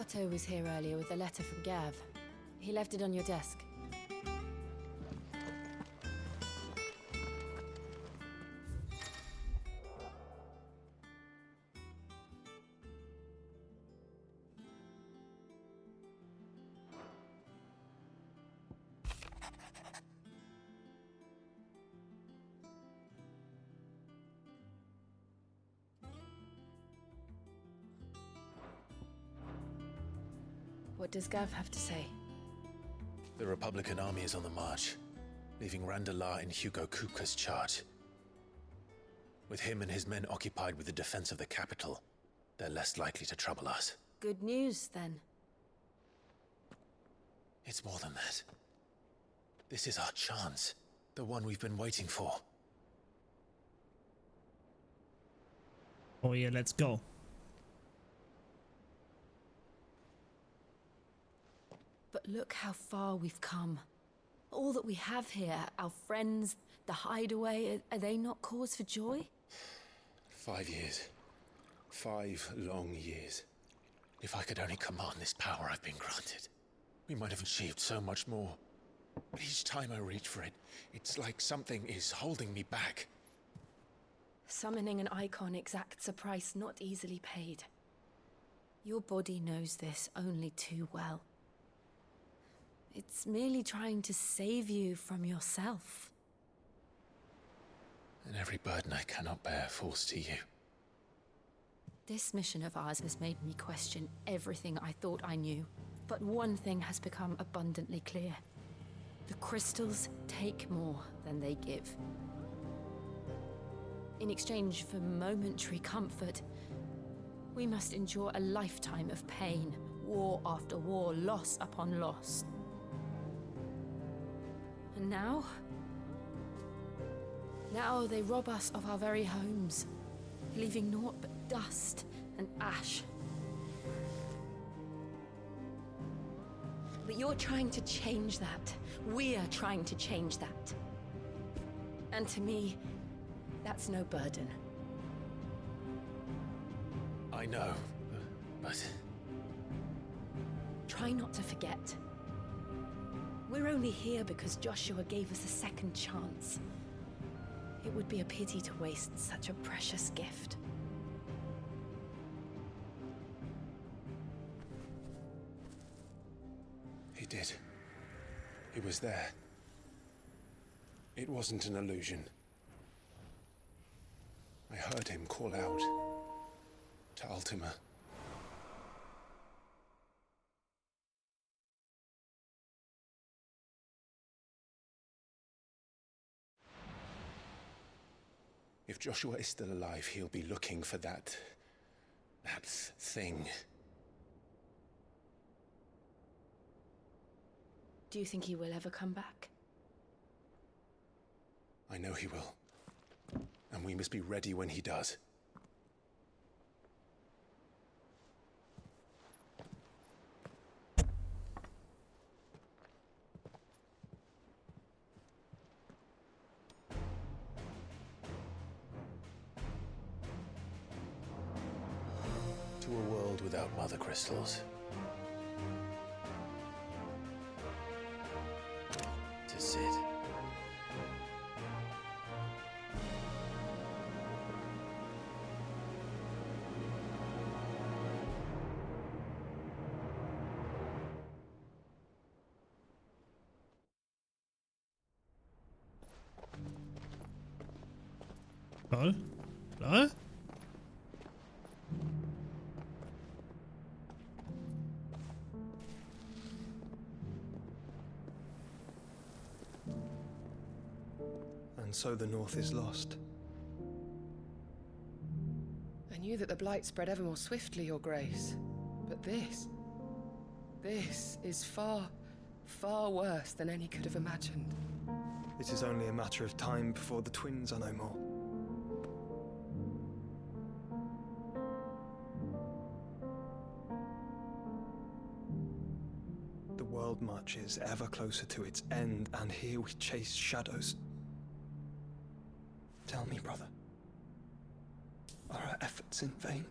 Otto was here earlier with a letter from Gav. He left it on your desk. What does Gav have to say? The Republican army is on the march, leaving Randalar in Hugo Kupka's charge. With him and his men occupied with the defense of the capital, they're less likely to trouble us. Good news, then. It's more than that. This is our chance, the one we've been waiting for. Oh yeah, let's go. But look how far we've come. All that we have here, our friends, the hideaway, are they not cause for joy? 5 years. 5 long years. If I could only command this power I've been granted, we might have achieved so much more. But each time I reach for it, it's like something is holding me back. Summoning an icon exacts a price not easily paid. Your body knows this only too well. It's merely trying to save you from yourself. And every burden I cannot bear falls to you. This mission of ours has made me question everything I thought I knew. But one thing has become abundantly clear. The crystals take more than they give. In exchange for momentary comfort, we must endure a lifetime of pain, war after war, loss upon loss. And now they rob us of our very homes, leaving naught but dust and ash. But you're trying to change that. We're trying to change that. And to me, that's no burden. I know, but... Try not to forget. We're only here because Joshua gave us a second chance. It would be a pity to waste such a precious gift. He did. He was there. It wasn't an illusion. I heard him call out to Ultima. If Joshua is still alive, he'll be looking for that thing. Do you think he will ever come back? I know he will. And we must be ready when he does. To a world without mother crystals. To Sid. Lol. Lol? And so the North is lost. I knew that the Blight spread ever more swiftly, Your Grace. But this is far, far worse than any could have imagined. It is only a matter of time before the twins are no more. The world marches ever closer to its end, and here we chase shadows. Tell me, brother, are our efforts in vain?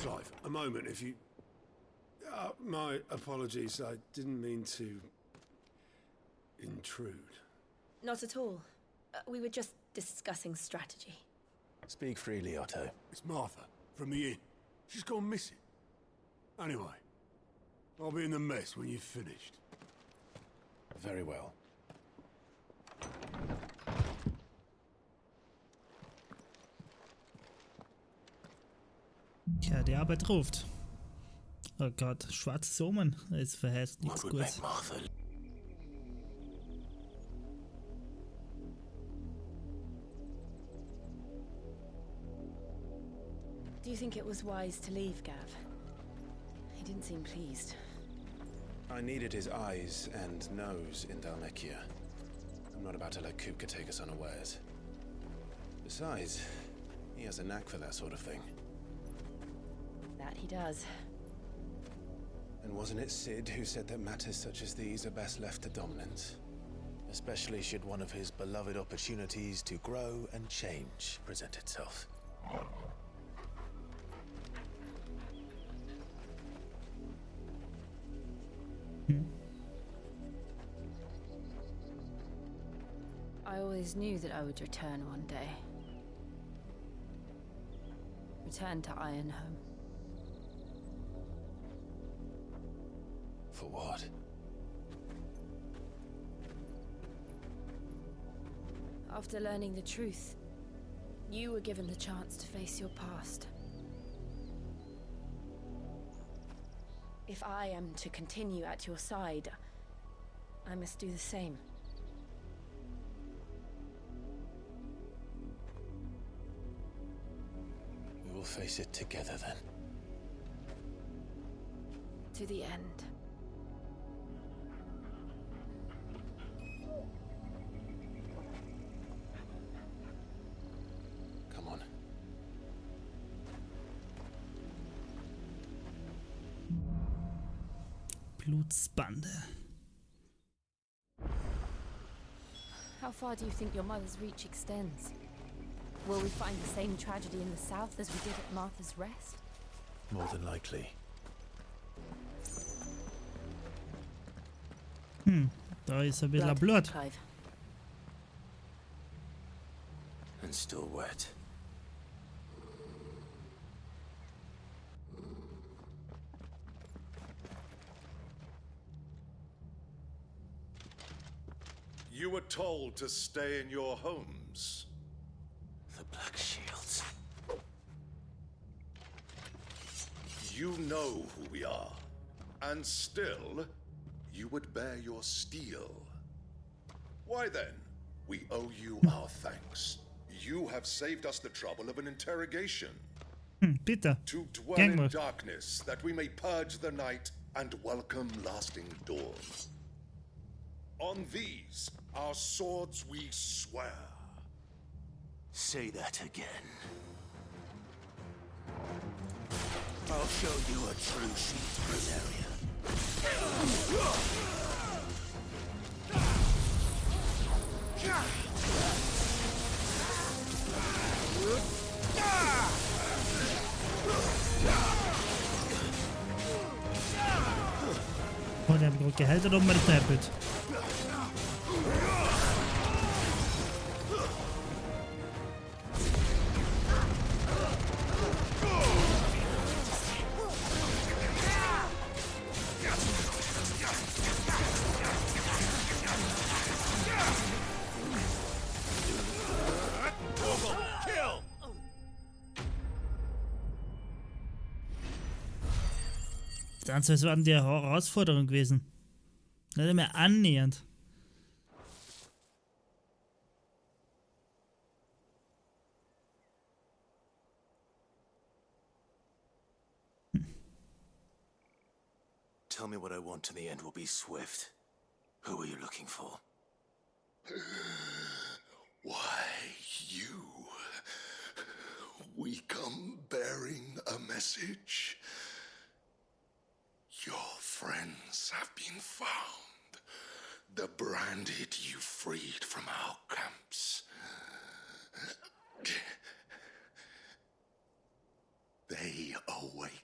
Clive, a moment, if you... my apologies, I didn't mean to... intrude. Not at all. We were just discussing strategy. Speak freely, Otto. It's Martha, from the inn. She's gone missing. Anyway, I'll be in the mess when you've finished. Very well. Ja, die Arbeit ruft. Oh Gott, schwarzes Omen. Es verheißt nichts Gutes. Do you think it was wise to leave, Gav? He didn't seem pleased. I needed his eyes and nose in Dalmekia. I'm not about to let Kupka take us unawares. Besides, he has a knack for that sort of thing. That he does. And wasn't it Sid who said that matters such as these are best left to dominance? Especially should one of his beloved opportunities to grow and change present itself. I always knew that I would return one day. Return to Ironhome. For what? After learning the truth, you were given the chance to face your past. If I am to continue at your side, I must do the same. We will face it together then. To the end. Come on. Blutsbande. How far do you think your mother's reach extends? Will we find the same tragedy in the south as we did at Martha's Rest? More than likely. Da ist ein bisschen Blut. Clive. And still wet. You were told to stay in your homes. The Black Shields. You know who we are. And still, you would bear your steel. Why then, we owe you our thanks. You have saved us the trouble of an interrogation. Bitte. To dwell Gang in mal. darkness, that we may purge the night and welcome lasting dawn. On these, our swords we swear. Say that again. I'll show you a true sheet area. Oh, die haben gerade gehalten und mal getäppelt. Das war die Herausforderung gewesen. Nicht mehr annähernd. Tell me what I want and the end will be swift. Who are you looking for? Why, you? We come bearing a message. Your friends have been found. The branded you freed from our camps. They await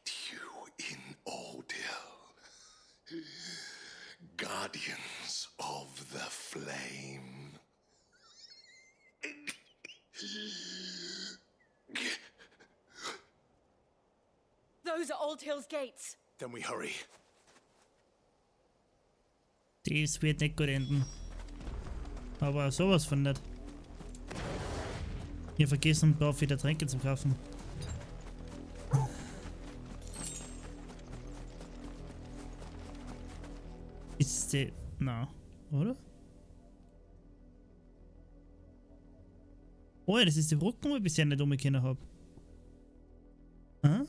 guardians of the flame. Those are Old Hill's gates. Then we hurry. Das wird nicht gut enden. Aber sowas von nicht. Wir vergessen ein paar wieder Tränke zu kaufen. Ist der... Na, oder? Oh ja, das ist die Brücke, wo ich bisher nicht umgekehren habe. Ah.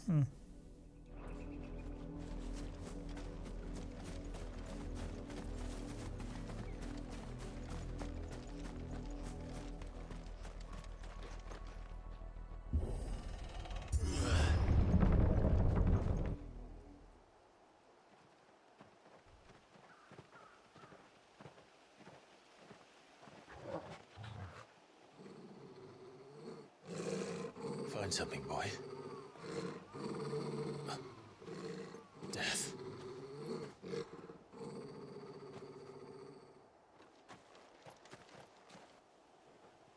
Find something, boy. Death.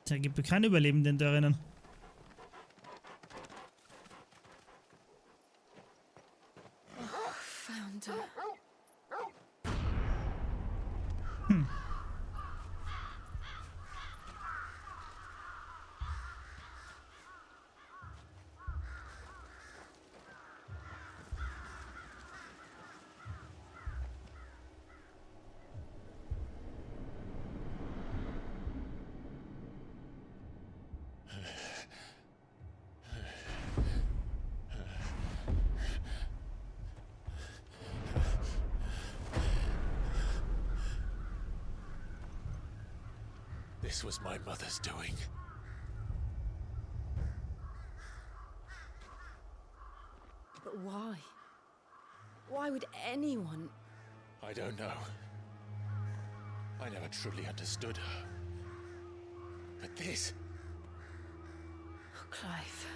Da gibt es keine Überlebenden da drinnen. Found her. This was my mother's doing. But why? Why would anyone... I don't know. I never truly understood her. But this... Oh, Clive.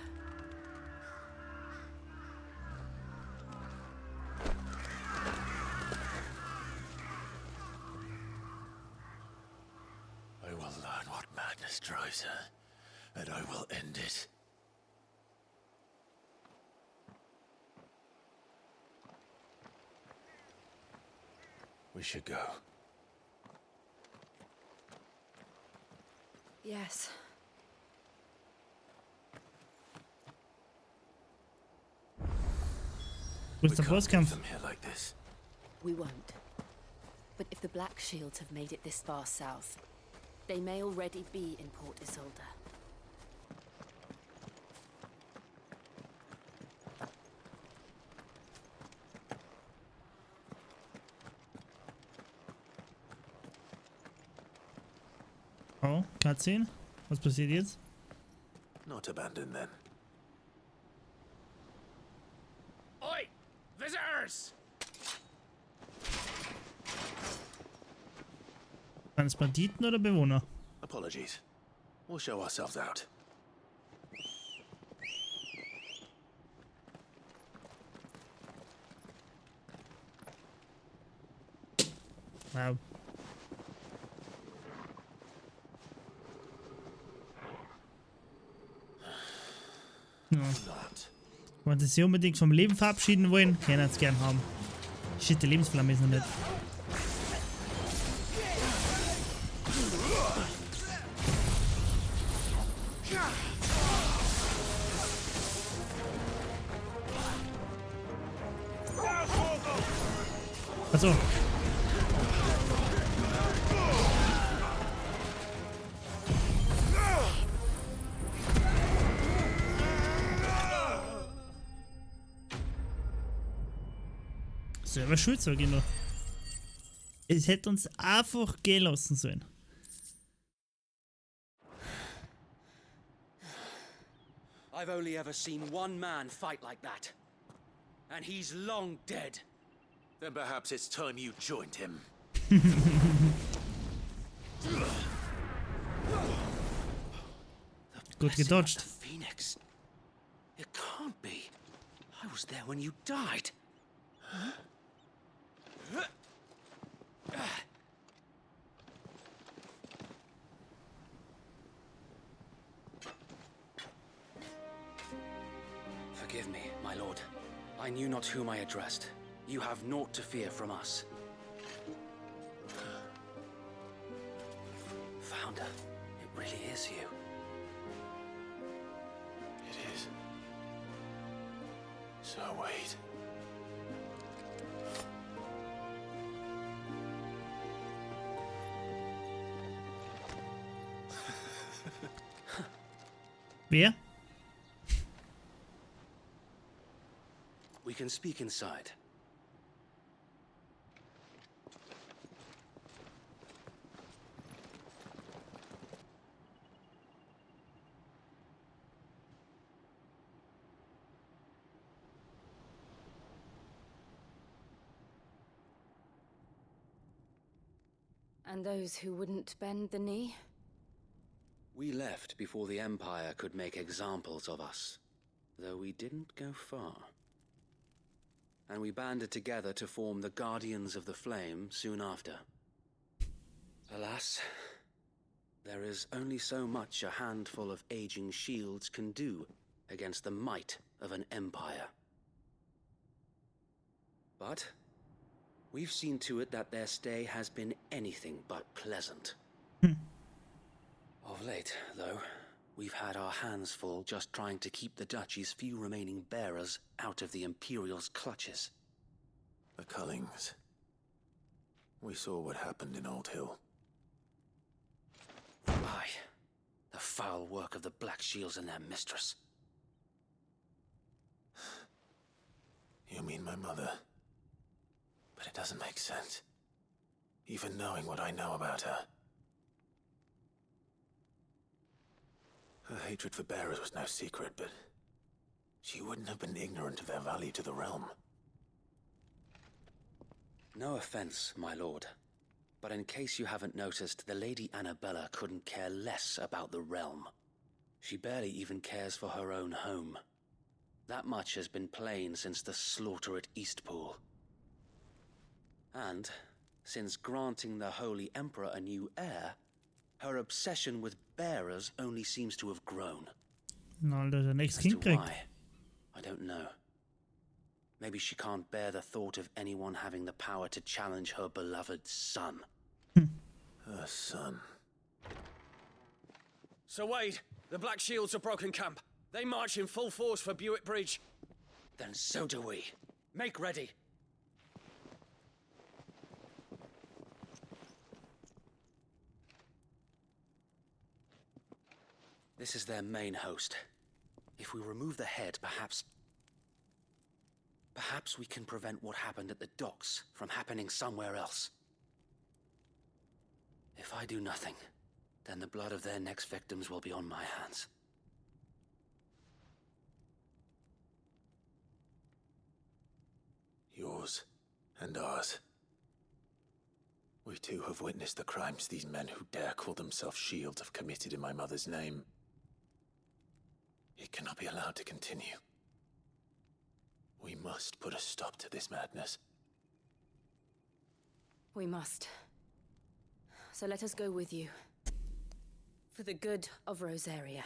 I will learn what madness drives her, and I will end it. We should go. Yes. Wo ist der Bosskampf? Them here like this. We won't. But if the Black Shields have made it this far south, they may already be in Port Isolde. Oh, Cutscene? Was passiert jetzt? Not abandoned then. Oi! Visitors! Waren es Banditen oder Bewohner? Apologies. We'll show ourselves out. Wow. Ja. Not. Wenn sie sich unbedingt vom Leben verabschieden wollen, können sie es gern haben. Shit, die Lebensflamme ist noch nicht. Achso. Selber schuld, sag ich noch. Es hätte uns einfach gehen lassen sollen. I've only ever seen one man fight like that. And he's long dead. Then perhaps it's time you joined him. Gut gedodged. The Phoenix. It can't be. I was there when you died. Forgive me, my lord. I knew not whom I addressed. You have naught to fear from us. Founder, it really is you. It is. So wait. Wer? We can speak inside. And those who wouldn't bend the knee? We left before the Empire could make examples of us, though we didn't go far. And we banded together to form the Guardians of the Flame soon after. Alas, there is only so much a handful of aging shields can do against the might of an empire. But we've seen to it that their stay has been anything but pleasant. Of late, though, we've had our hands full just trying to keep the Duchy's few remaining bearers out of the Imperial's clutches. The Cullings. We saw what happened in Old Hill. Aye, the foul work of the Black Shields and their mistress. You mean my mother? But it doesn't make sense. Even knowing what I know about her. Her hatred for bearers was no secret, but she wouldn't have been ignorant of their value to the realm. No offense, my lord, but in case you haven't noticed, the Lady Annabella couldn't care less about the realm. She barely even cares for her own home. That much has been plain since the slaughter at Eastpool. And, since granting the Holy Emperor a new heir, her obsession with bearers only seems to have grown. Nou, dat is een niks As to gekriegt. why, I don't know. Maybe she can't bear the thought of anyone having the power to challenge her beloved son. Her son. Sir Wade, the Black Shields have broken camp. They march in full force for Buick Bridge. Then so do we. Make ready. This is their main host. If we remove the head, perhaps we can prevent what happened at the docks from happening somewhere else. If I do nothing, then the blood of their next victims will be on my hands. Yours and ours. We too have witnessed the crimes these men who dare call themselves shields have committed in my mother's name. It cannot be allowed to continue. We must put a stop to this madness. We must. So let us go with you. For the good of Rosaria.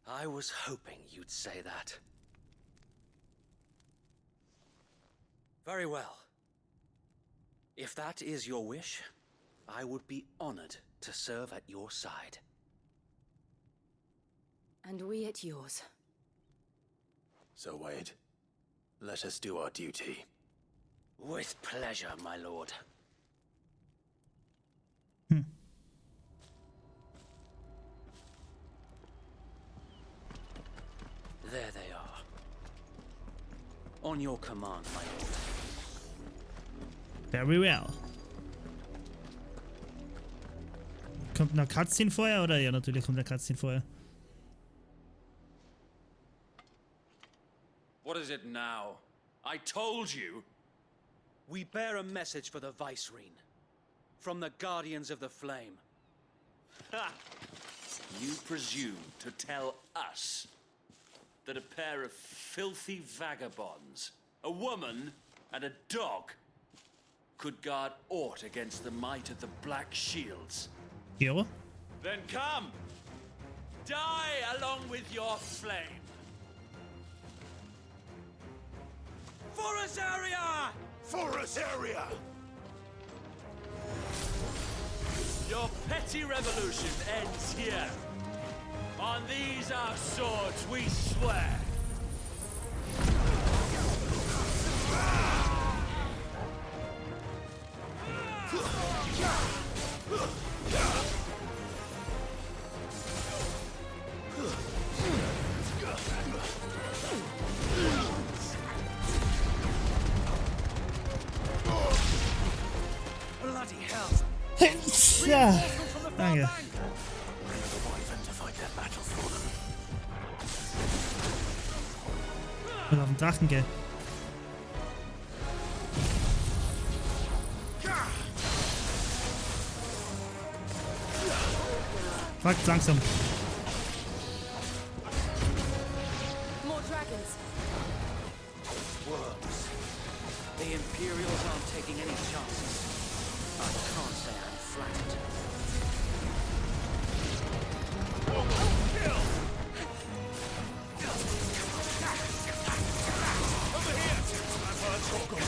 I was hoping you'd say that. Very well. If that is your wish, I would be honored to serve at your side. And we at yours. So, Wade, let us do our duty. With pleasure, my lord. There they are. On your command, my lord. Very well. Kommt noch Cutscene vorher, oder? Ja, natürlich kommt der Cutscene vorher. What is it now? I told you. We bear a message for the Vicereine. From the Guardians of the Flame. Ha! You presume to tell us that a pair of filthy vagabonds, a woman and a dog could guard aught against the might of the Black Shields. Ja. Then come! Die along with your flame! For us area! For us area! Your petty revolution ends here. On these our swords we swear. Bloody hell! Ja. Danke. Und auf den Drachen, gell? Fuck, langsam. More dragons. Worms. The Imperials aren't taking any chances. I can't say I'm flattered. Over here! I've heard Chocobo.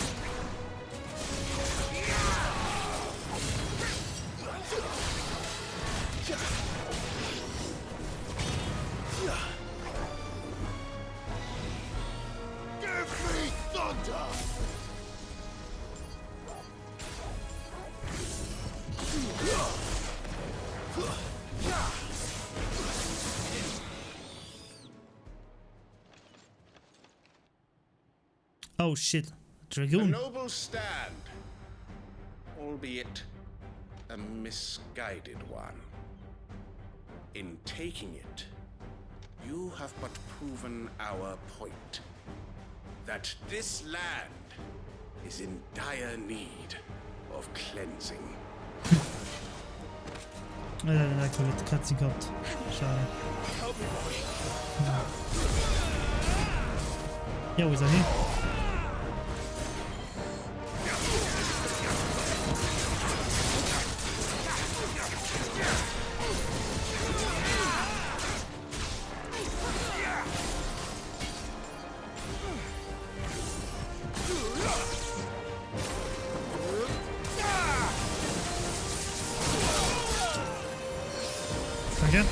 Give me thunder! Oh shit. A Dragoon. noble stand, albeit a misguided one. In taking it, you have but proven our point. That this land is in dire need of cleansing. Da hat Katze gehabt. Schade. Ja, wo ist er hin? Danke.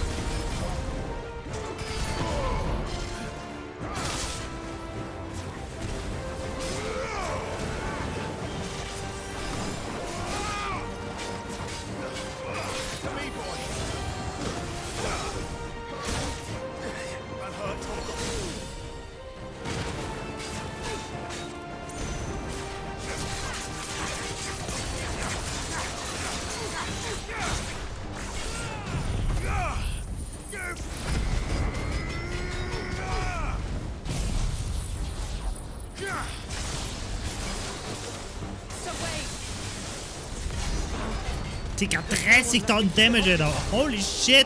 Digga, 30.000 Damage, Alter. Holy shit.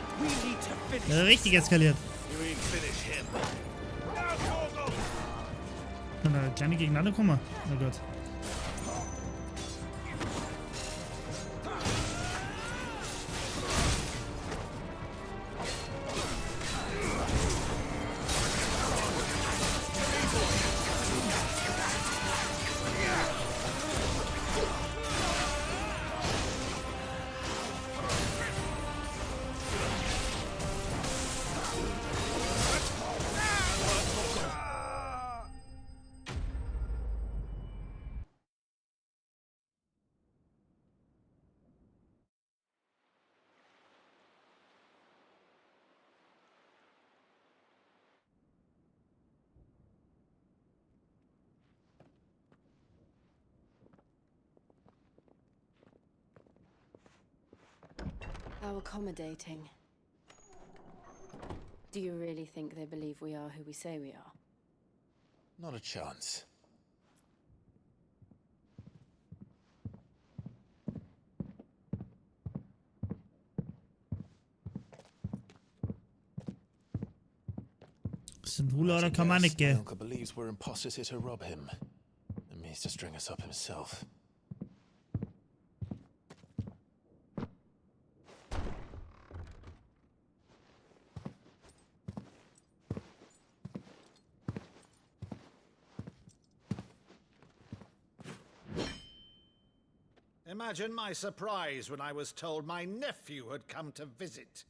Richtig eskaliert. Kann da kleine gegeneinander kommen? Oh Gott. How accommodating. Do you really think they believe we are who we say we are? Not a chance. Sind Hula oder kann man nicht, gell? My uncle believes we're imposters here to rob him. And me. needs to string us up himself. Imagine my surprise when I was told my nephew had come to visit.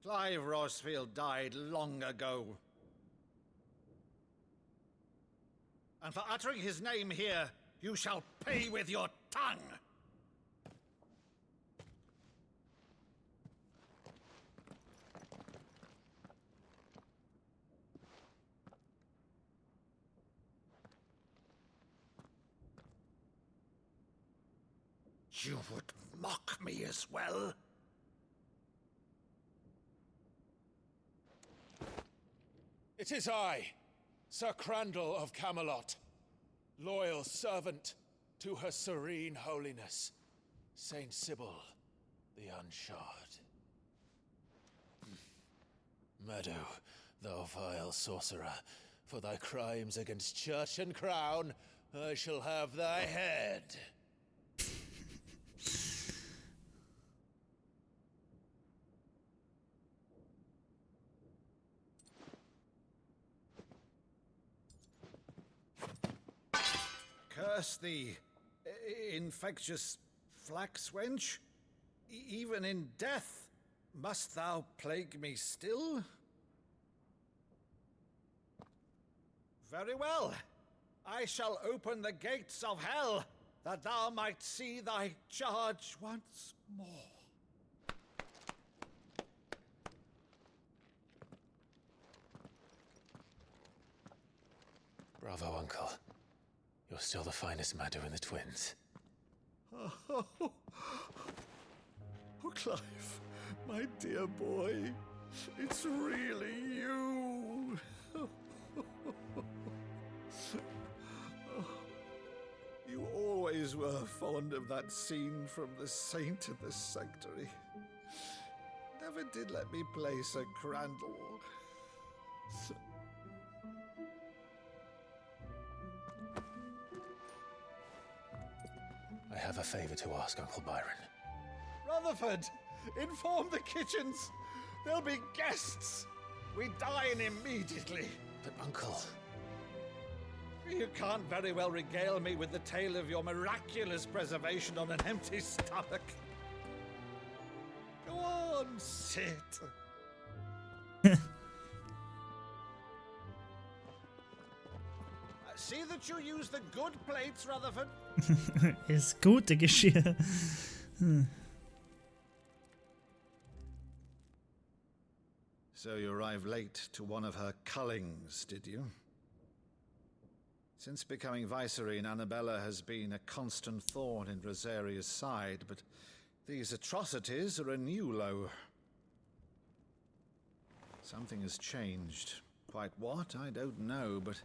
Clive Rosfield died long ago. And for uttering his name here, you shall pay with your tongue! You would mock me as well? It is I, Sir Crandall of Camelot, loyal servant to her serene holiness, Saint Sybil the Unshod. Meadow, thou vile sorcerer, for thy crimes against church and crown, I shall have thy head. Curse thee, infectious flax wench. Even in death, must thou plague me still? Very well. I shall open the gates of hell, that thou might see thy charge once more. Bravo, Uncle. You're still the finest Meadow in the twins. Oh, Clive, my dear boy, it's really you. You always were fond of that scene from The Saint of the Sanctuary. Never did let me play Sir Crandall. I have a favor to ask, Uncle Byron. Rutherford, inform the kitchens. There'll be guests. We dine immediately. But, Uncle... You can't very well regale me with the tale of your miraculous preservation on an empty stomach. Go on, sit. See that you use the good plates, Rutherford. Das gute Geschirr. So you arrived late to one of her cullings, did you? Since becoming Vicereine, Annabella has been a constant thorn in Rosaria's side, but these atrocities are a new low. Something has changed. Quite what, I don't know, but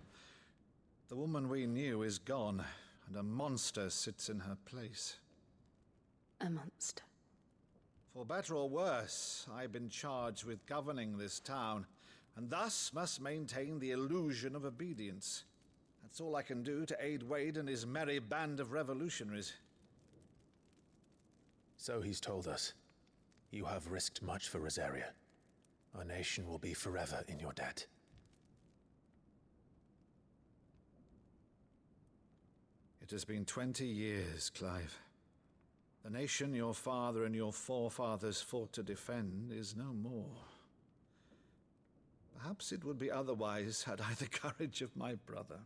the woman we knew is gone, and a monster sits in her place. A monster. For better or worse, I've been charged with governing this town, and thus must maintain the illusion of obedience. That's all I can do to aid Wade and his merry band of revolutionaries. So he's told us. You have risked much for Rosaria. Our nation will be forever in your debt. It has been 20 years, Clive. The nation your father and your forefathers fought to defend is no more. Perhaps it would be otherwise had I the courage of my brother.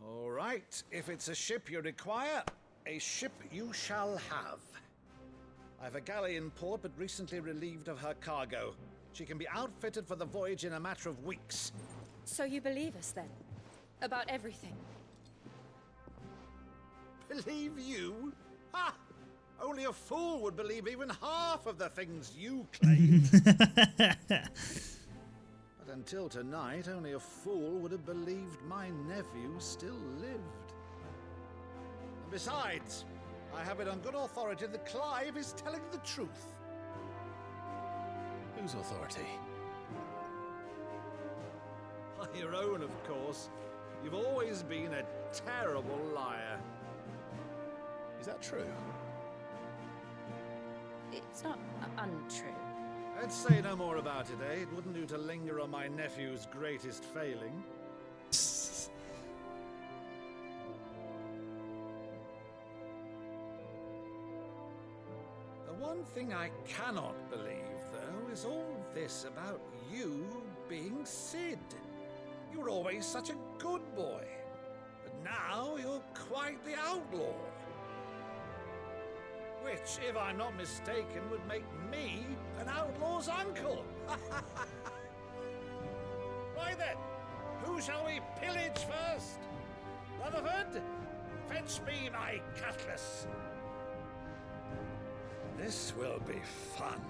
All right, if it's a ship you require, a ship you shall have. I've a galley in port, but recently relieved of her cargo. She can be outfitted for the voyage in a matter of weeks. So you believe us then? About everything? Believe you? Ha! Only a fool would believe even half of the things you claim. But until tonight, only a fool would have believed my nephew still lived. Besides, I have it on good authority that Clive is telling the truth. Whose authority? Your own, of course. You've always been a terrible liar. Is that true? It's not untrue. Let's say no more about it, eh? It wouldn't do to linger on my nephew's greatest failing. The one thing I cannot believe, though, is all this about you being Sid. You were always such a good boy, but now you're quite the outlaw. Which, if I'm not mistaken, would make me an outlaw's uncle. Right then, who shall we pillage first? Rutherford, fetch me my cutlass. This will be fun.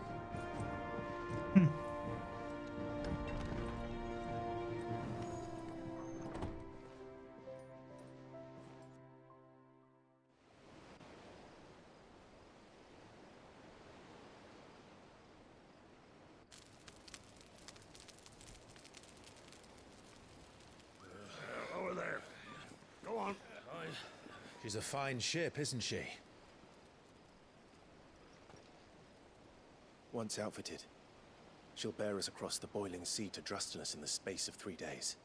Over there. Go on. She's a fine ship, isn't she? Once outfitted, she'll bear us across the boiling sea to Drustinus in the space of 3 days.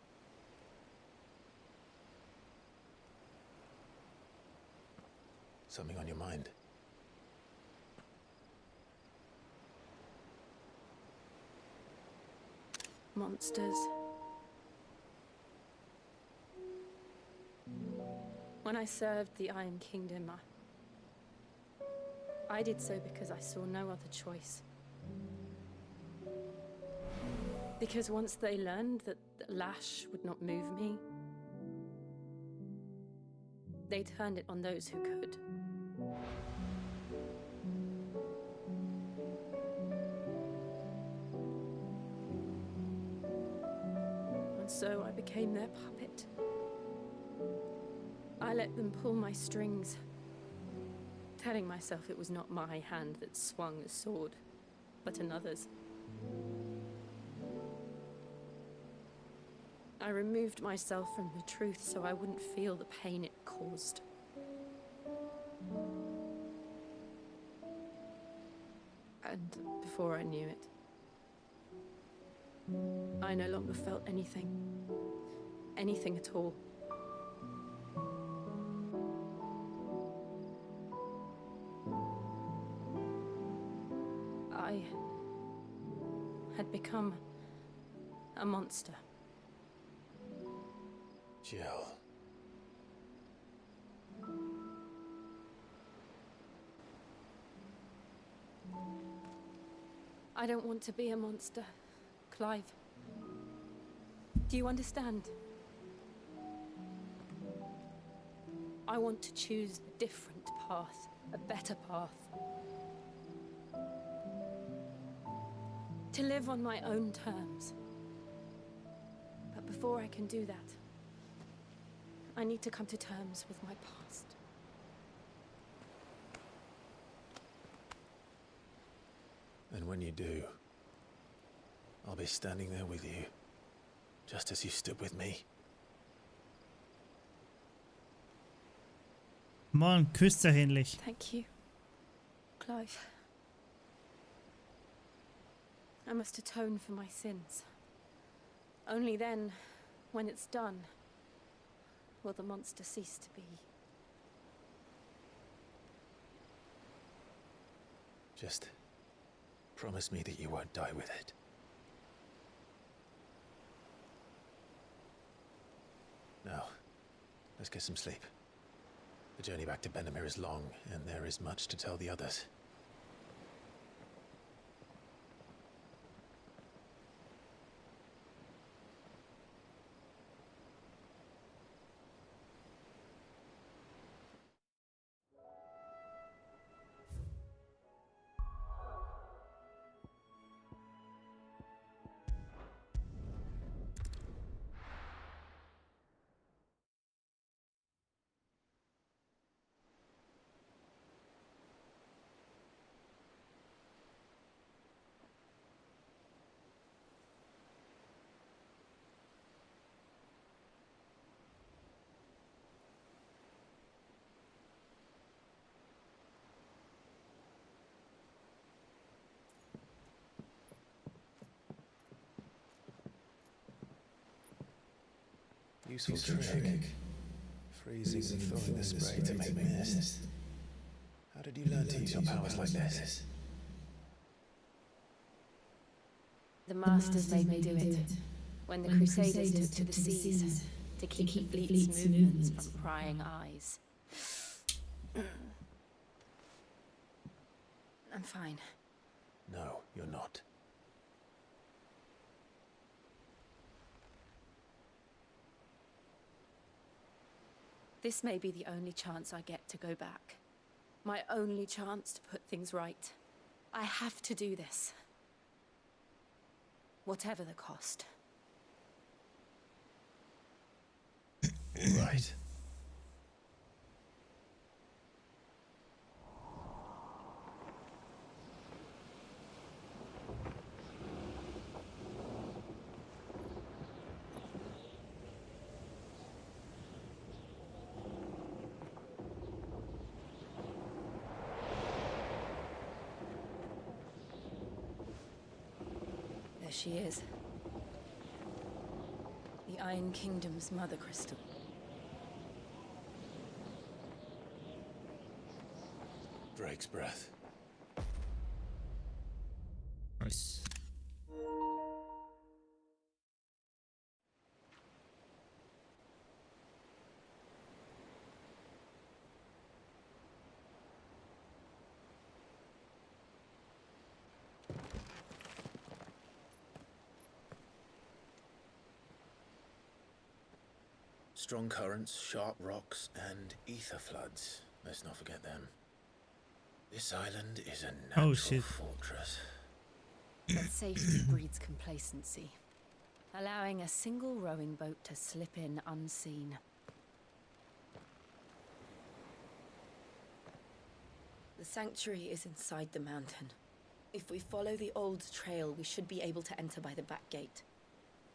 Something on your mind? Monsters. When I served the Iron Kingdom, I did so because I saw no other choice. Because once they learned that the lash would not move me, they turned it on those who could. And so I became their puppet. I let them pull my strings, telling myself it was not my hand that swung the sword, but another's. I removed myself from the truth so I wouldn't feel the pain it caused. And before I knew it, I no longer felt anything. Anything at all. I had become a monster. Jill. I don't want to be a monster, Clive. Do you understand? I want to choose a different path, a better path. To live on my own terms. But before I can do that, I need to come to terms with my past. And when you do, I'll be standing there with you, just as you stood with me. Mann, küsst er ähnlich. Thank you, Clive. I must atone for my sins. Only then, when it's done, will the monster cease to be. Just promise me that you won't die with it. Now, let's get some sleep. The journey back to Benamir is long, and there is much to tell the others. Useful trick. Freezing and thawing the spray to make mist. How did you learn to use your powers like this? The Masters made me do it when the Crusaders took to the seas to keep the fleet's movements from prying eyes. I'm fine. No, you're not. This may be the only chance I get to go back. My only chance to put things right. I have to do this. Whatever the cost. Right. There she is. The Iron Kingdom's mother crystal. Drake's breath. Nice. Strong currents, sharp rocks, and ether floods. Let's not forget them. This island is a natural fortress. But safety breeds complacency, allowing a single rowing boat to slip in unseen. The sanctuary is inside the mountain. If we follow the old trail, we should be able to enter by the back gate.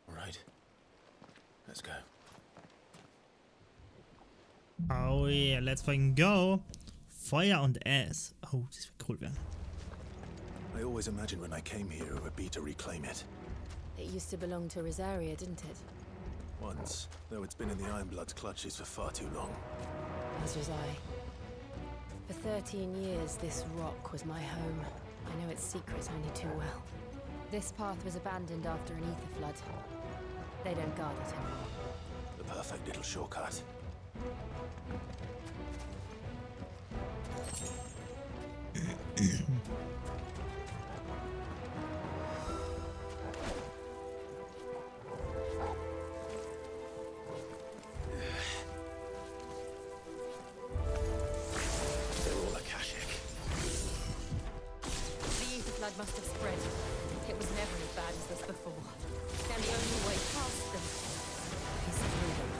All right. Let's go. Oh yeah, let's fucking go. Feuer und Ass. Oh, das wird cool werden. I always imagined when I came here it would be to reclaim it. It used to belong to Rosaria, didn't it? Once, though it's been in the Ironblood's clutches for far too long. As was I. For 13 years, this rock was my home. I know its secrets only too well. This path was abandoned after an ether flood. They don't guard it anymore. The perfect little shortcut. Blood must have spread. It was never as bad as this before. And the only way past them is through them.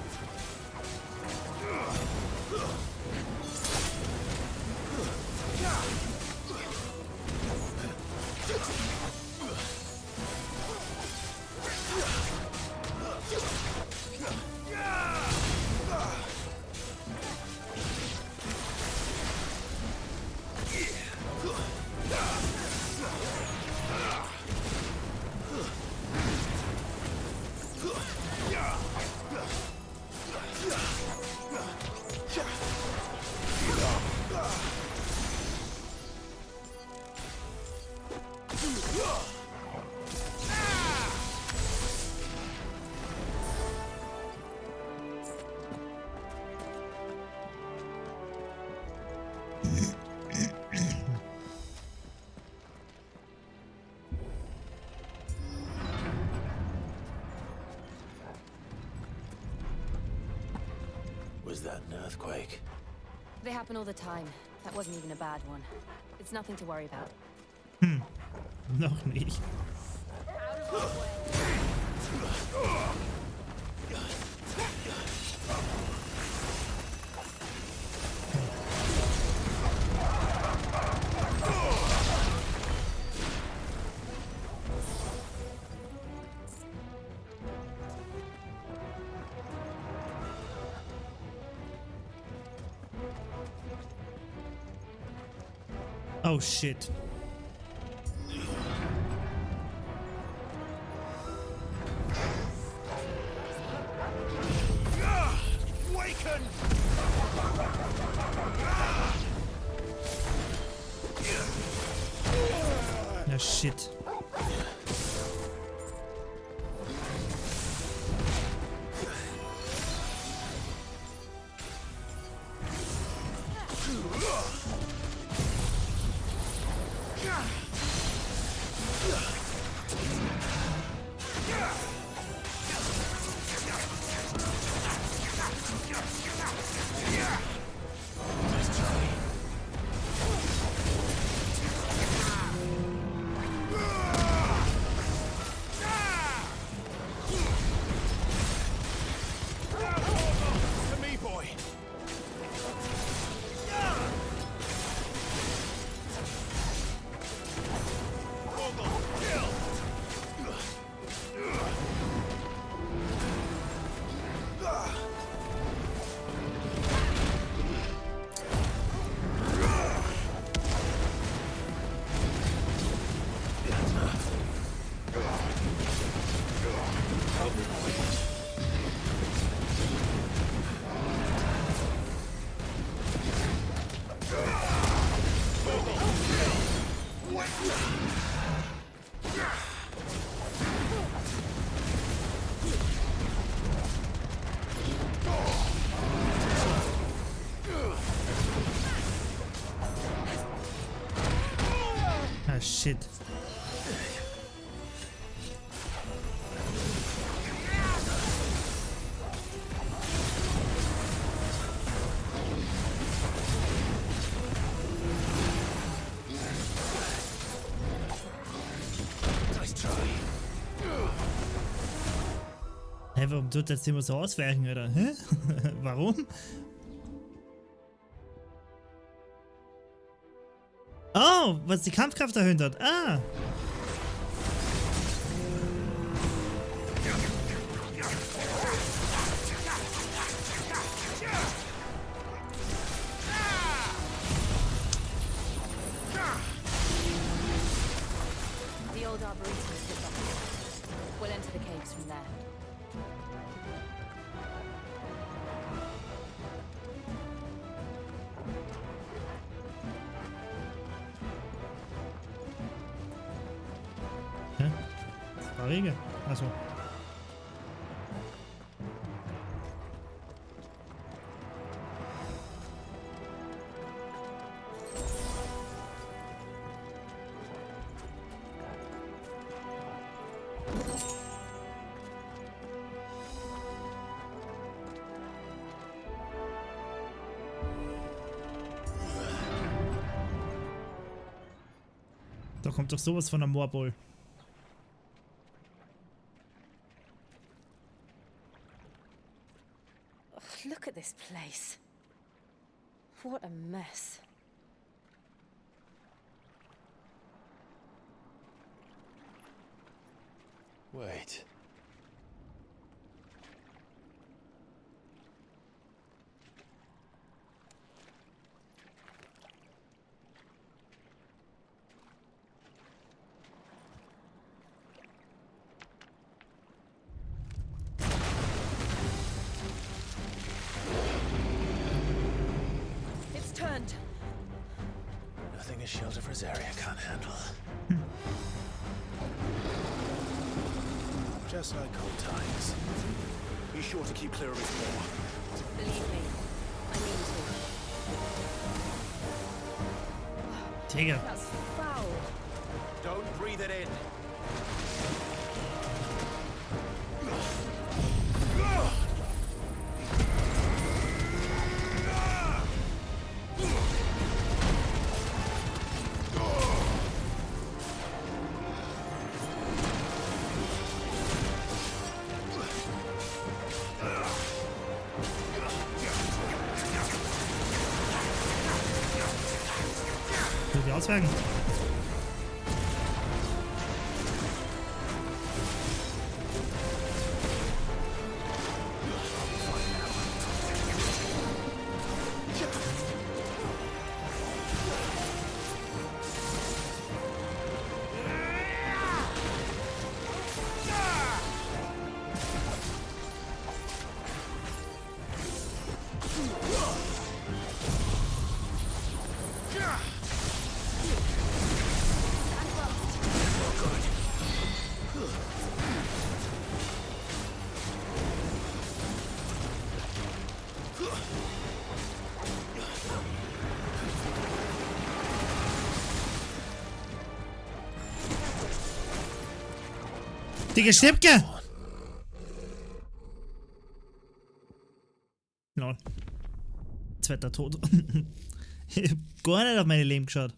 Was that an earthquake? They happen all the time. That wasn't even a bad one. It's nothing to worry about. Noch nicht. Oh shit. Ah, shit. Ah, shit. Hä, warum tut das immer so ausweichen, oder? Hä? Warum? Oh, was die Kampfkraft erhöht hat. Ah! The old arboretum is just up here. We'll enter the caves from there. Hä? Das war Rege. Achso. Da kommt doch sowas von einem Moorball. Look at this place. What a mess. Wait. It's turned. Nothing a shield of Rosaria can't handle. Just like old times. Be sure to keep clear of his maw. Believe me, I mean to. Digga. That's foul. Don't breathe it in. Die ausweichen. Digga, Schnippke! Lol. Zweiter Tod. Ich hab gar nicht auf meine Leben geschaut.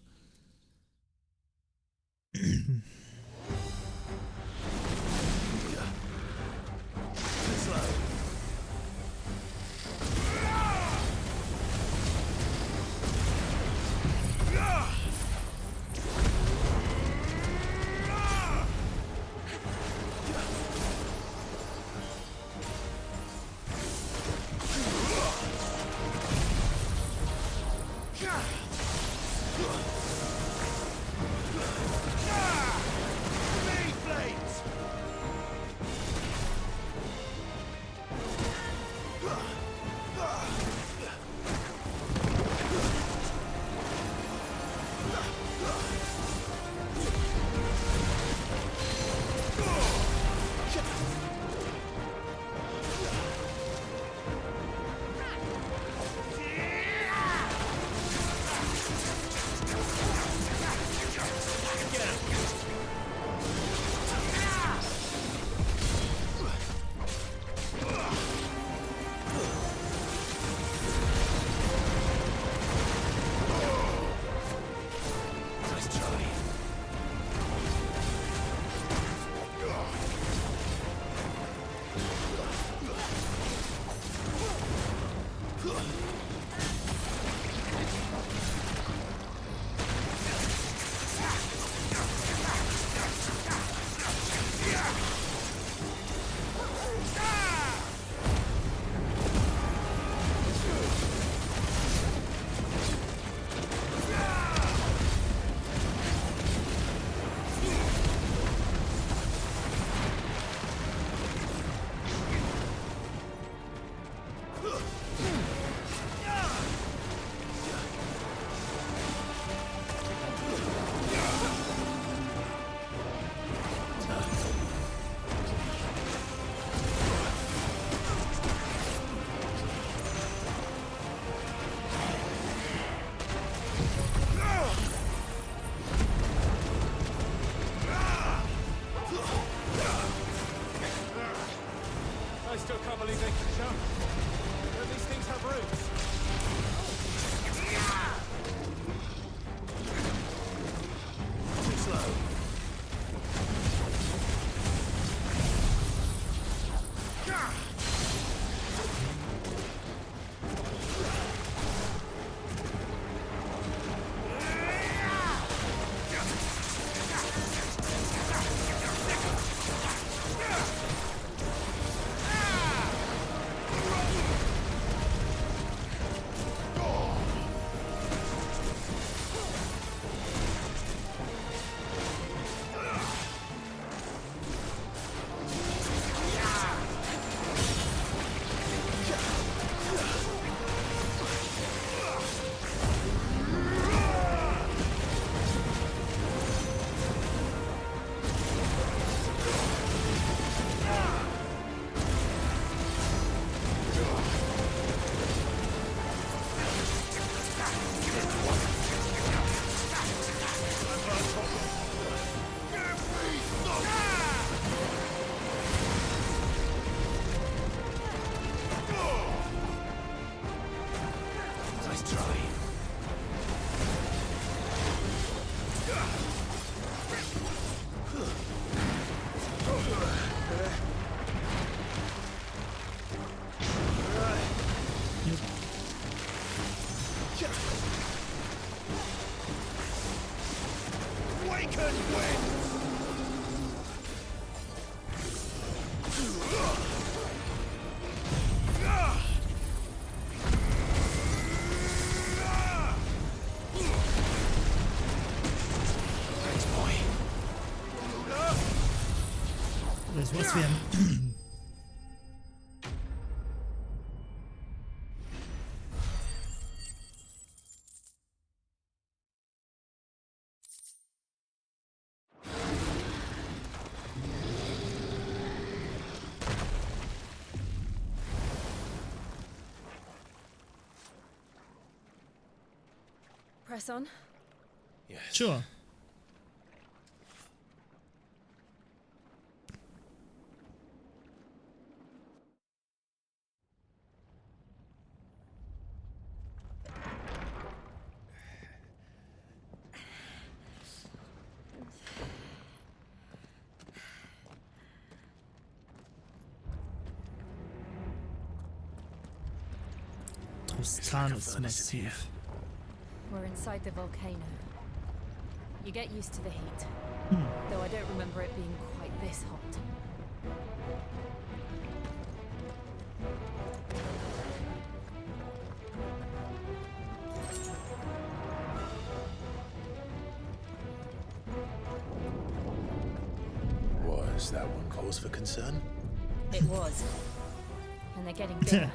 Das war's werden. Press on? Yes. Sure. Substanzmassiv. We're inside the volcano. You get used to the heat. Though I don't remember it being quite this hot. Was that one cause for concern? It was. And they're getting bigger.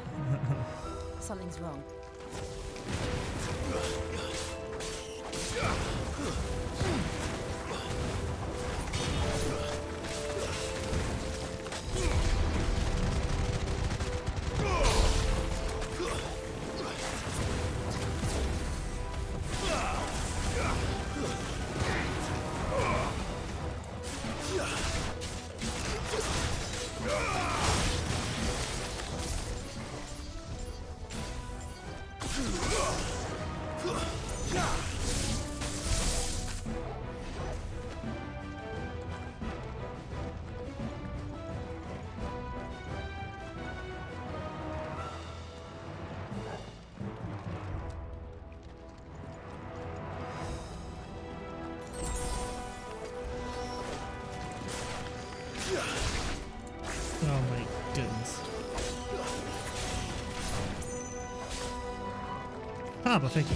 Something's wrong. Oh my goodness. Ah, perfekt.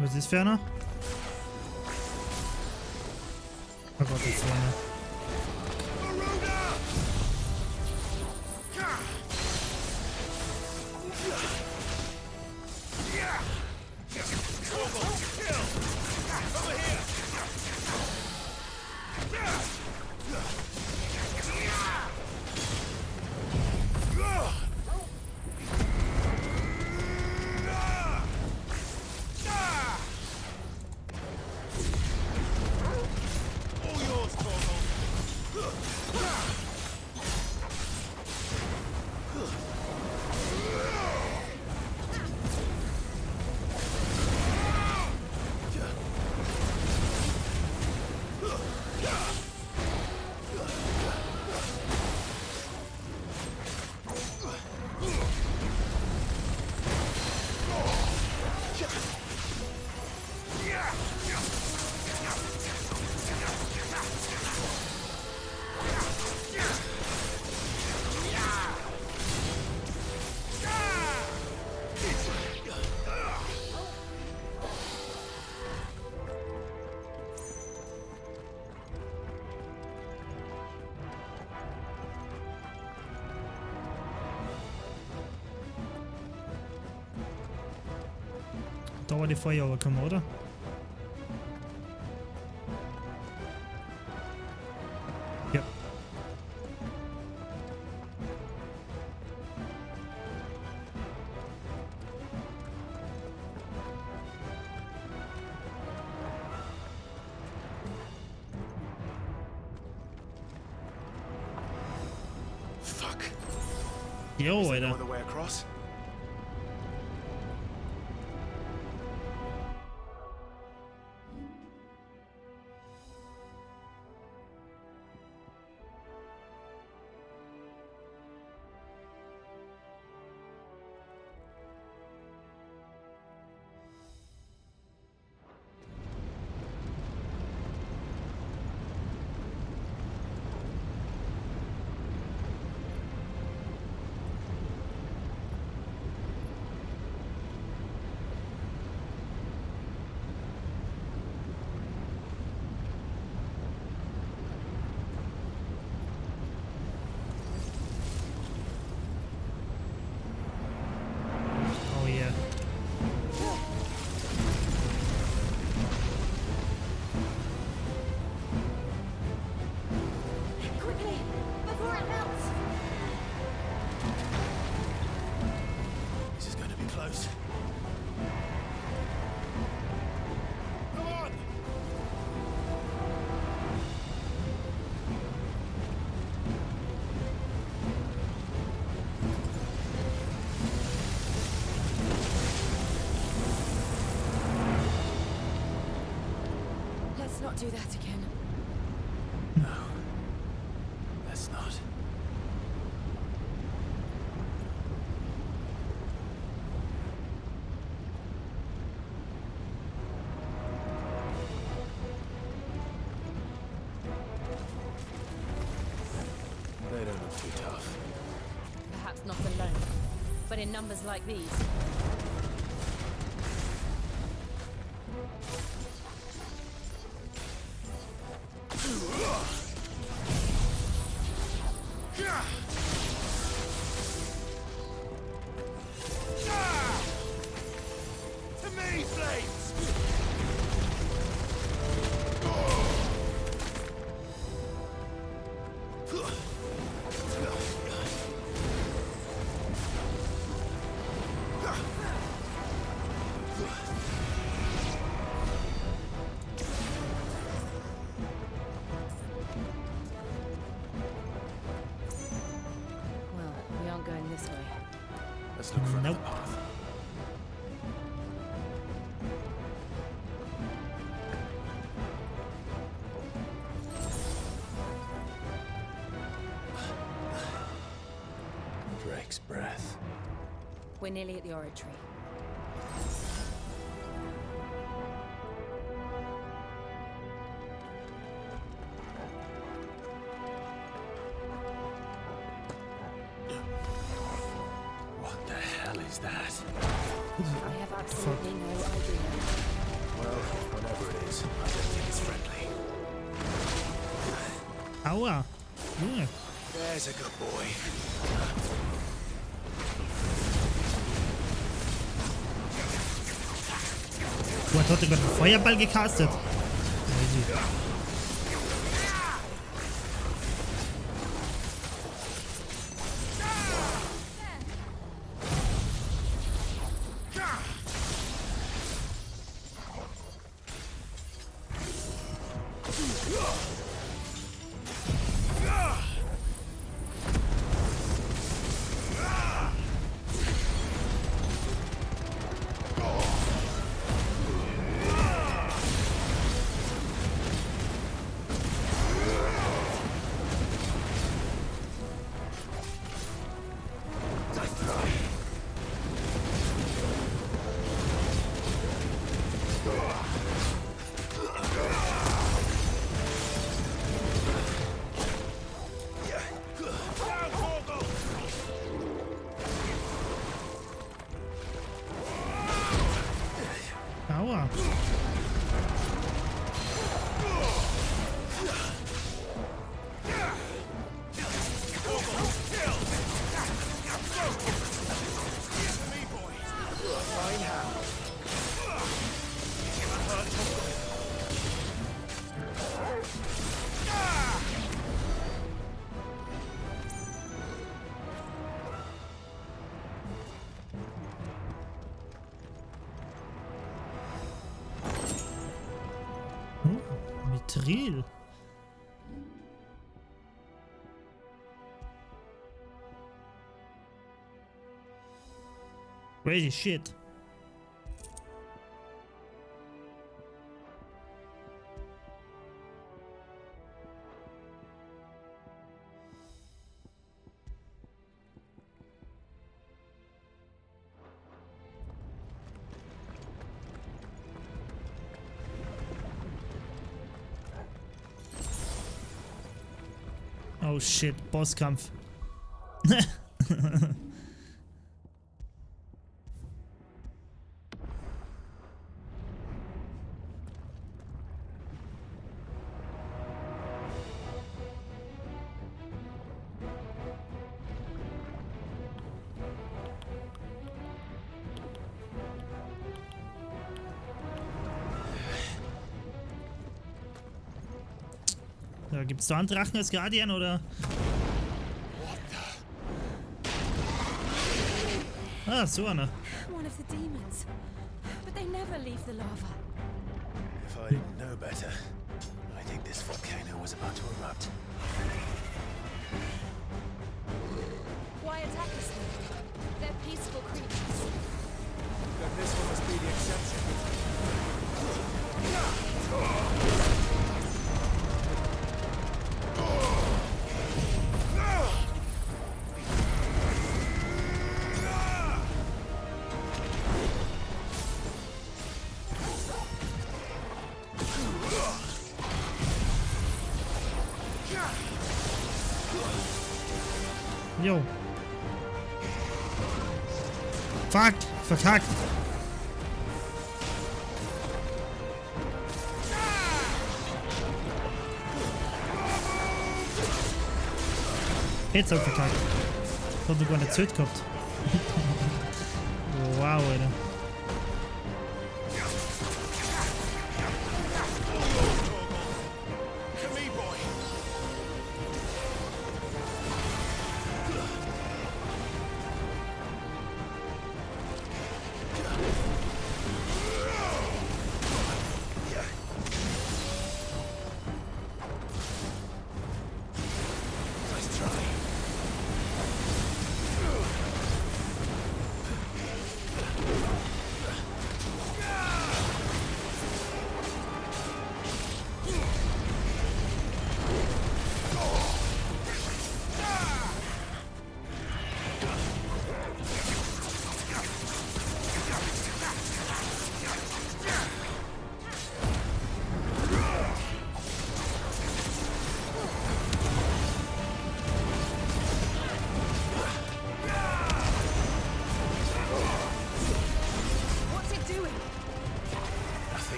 Was ist ferner? Oh Gott, jetzt lange. Da war die Feuer gekommen, oder? Jo, Is there no Alter. other way across? Oh yeah. Quickly, before it melts! This is going to be close. Come on! Let's not do that again. No. Let's not. They don't look too tough. Perhaps not alone, but in numbers like these. To me, flames! Well, we aren't going this way. Let's look for Nope. another path. Drake's breath. We're nearly at the oratory. What the hell is that? I have absolutely no idea. Well, whatever it is, I don't think it's friendly. Aua. Junge. There's a good boy. What hat er gerade einen Feuerball gecastet? Crazy. Aua. Mithril. Crazy shit. Oh shit, Bosskampf. Ja, gibt's da einen Drachen als Guardian oder? Ah, so einer. One of the demons. But they never leave the lava. If I didn't know better, I think this volcano was about to erupt. Why attack us then? They're peaceful creatures. Then this one must be the exception. Jo. Fuck, verkackt. Jetzt hat verkackt. Ich hab gar nicht Zeit gehabt. Wow, Alter.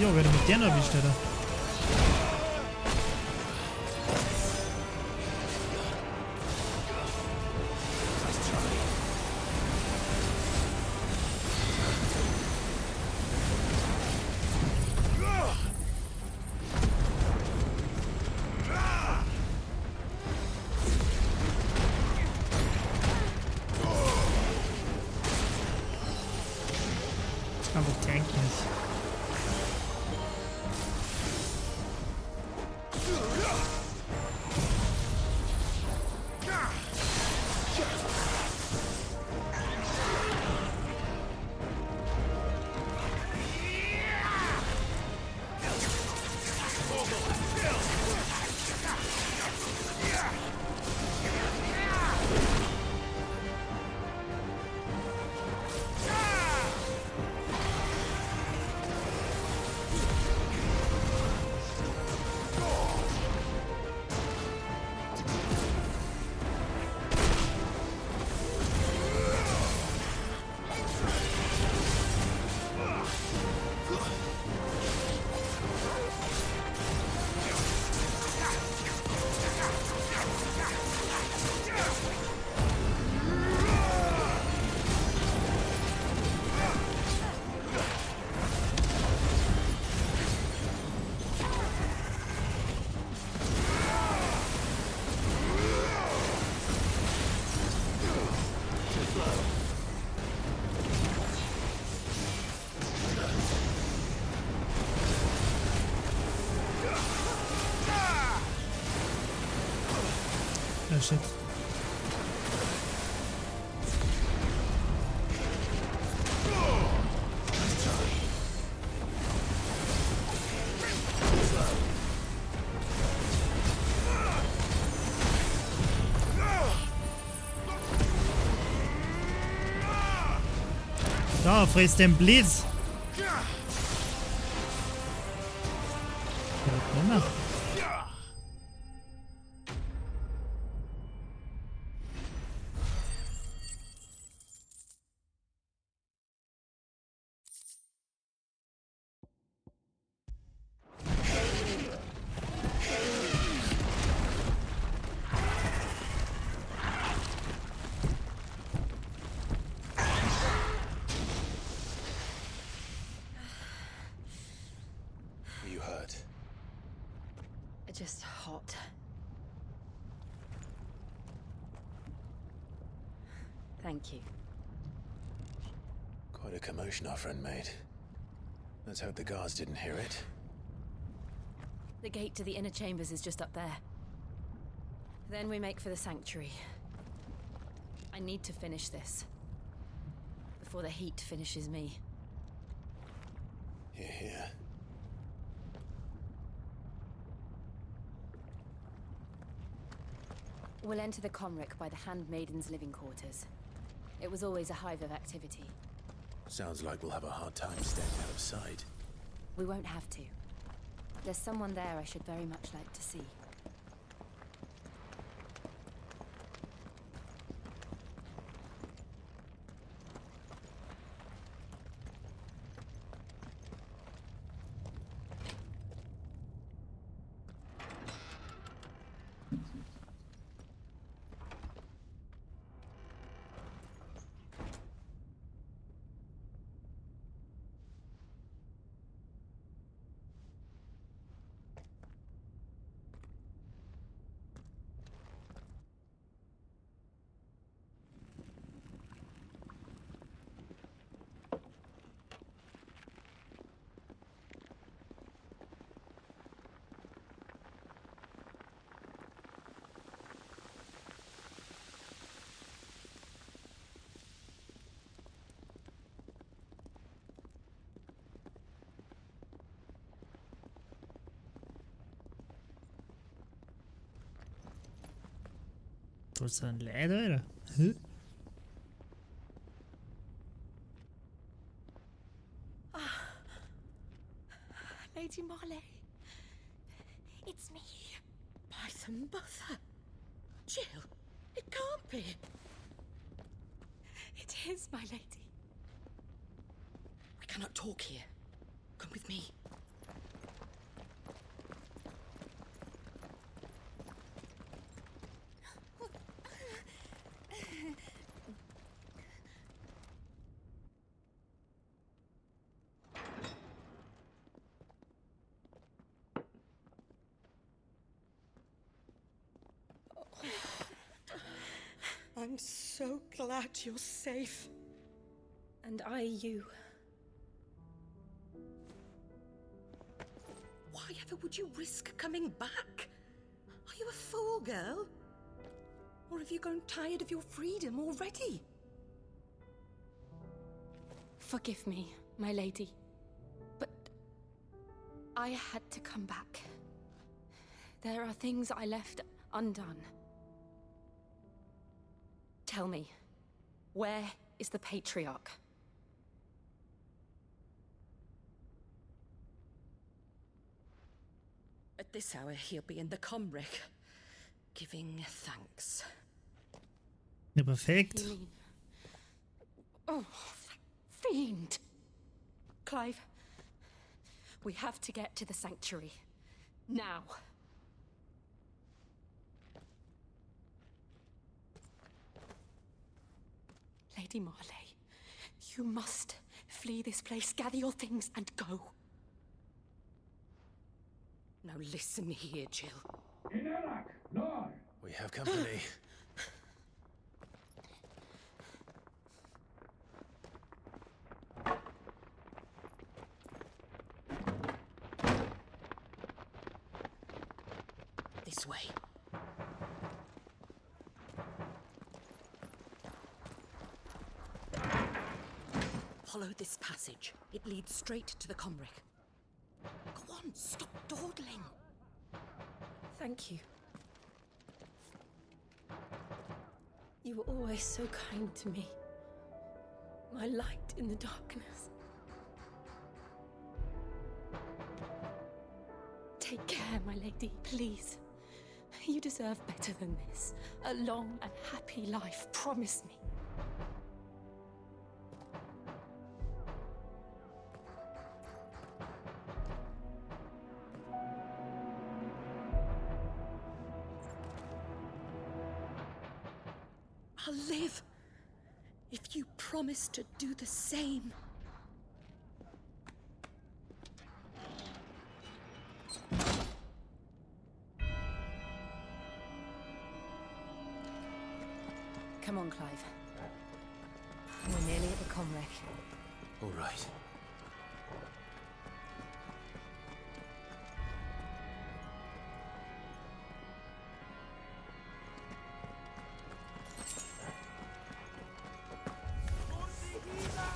Jo, wer mit der noch erwischt, Alter? Aber tank nicht. Oh shit. Da, frisst den Blitz. You hurt? Just hot. Thank you. Quite a commotion our friend made. Let's hope the guards didn't hear it. The gate to the inner chambers is just up there. Then we make for the sanctuary. I need to finish this. Before the heat finishes me. Hear, hear. We'll enter the Comric by the Handmaiden's living quarters. It was always a hive of activity. Sounds like we'll have a hard time staying out of sight. We won't have to. There's someone there I should very much like to see. Tror du han leder det? Huh? Lady Marley. It's me. By some mother. Jill, it can't be. It is, my lady. We cannot talk here. Come with me. I'm so glad you're safe. And I you. Why ever would you risk coming back? Are you a fool, girl? Or have you grown tired of your freedom already? Forgive me, my lady. But I had to come back. There are things I left undone. Tell me, where is the Patriarch? At this hour, he'll be in the Comric, giving thanks. Ja, perfekt. You mean... Oh, fiend! Clive, we have to get to the sanctuary. Now. Lady Marley, you must flee this place, gather your things, and go. Now listen here, Jill. We have company. This way. Follow this passage. It leads straight to the Comric. Go on, stop dawdling. Thank you. You were always so kind to me. My light in the darkness. Take care, my lady, please. You deserve better than this. A long and happy life, promise me. I'll live if you promise to do the same. Come on, Clive. We're nearly at the Comric. All right.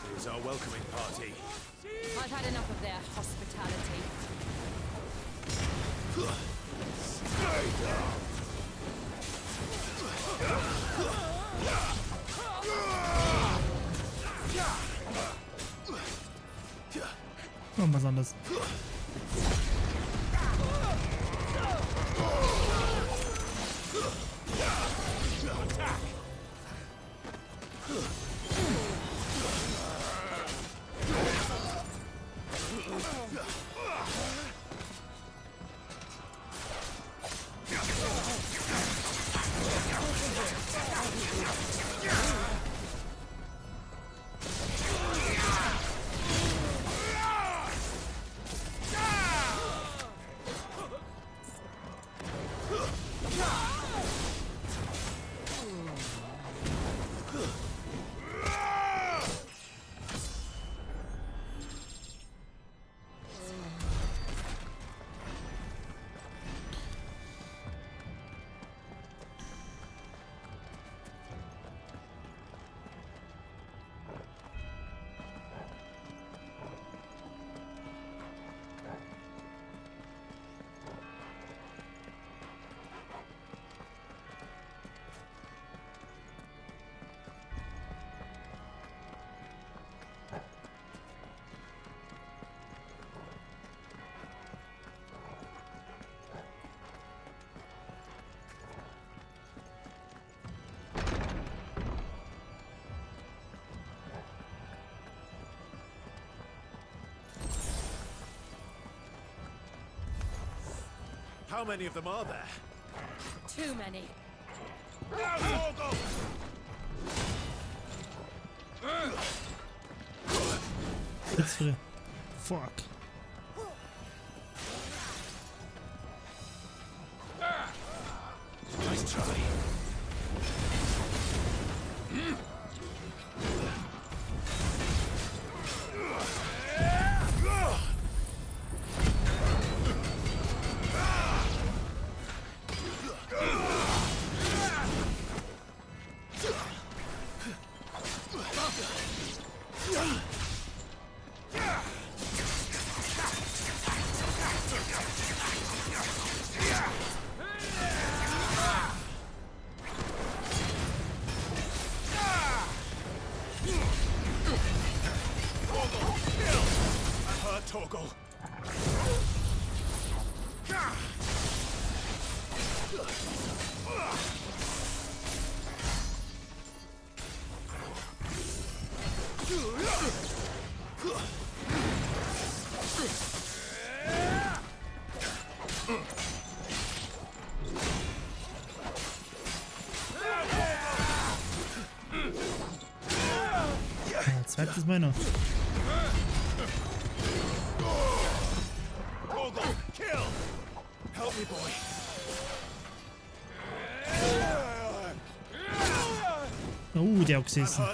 Here's our welcoming party. I've had enough of their hospitality. Stay down! Noch was anderes. How many of them are there? Too many. Jetzt wieder. Fuck. Nice try. Zweites Mal noch. Help me, boy. Oh, der hat gesessen.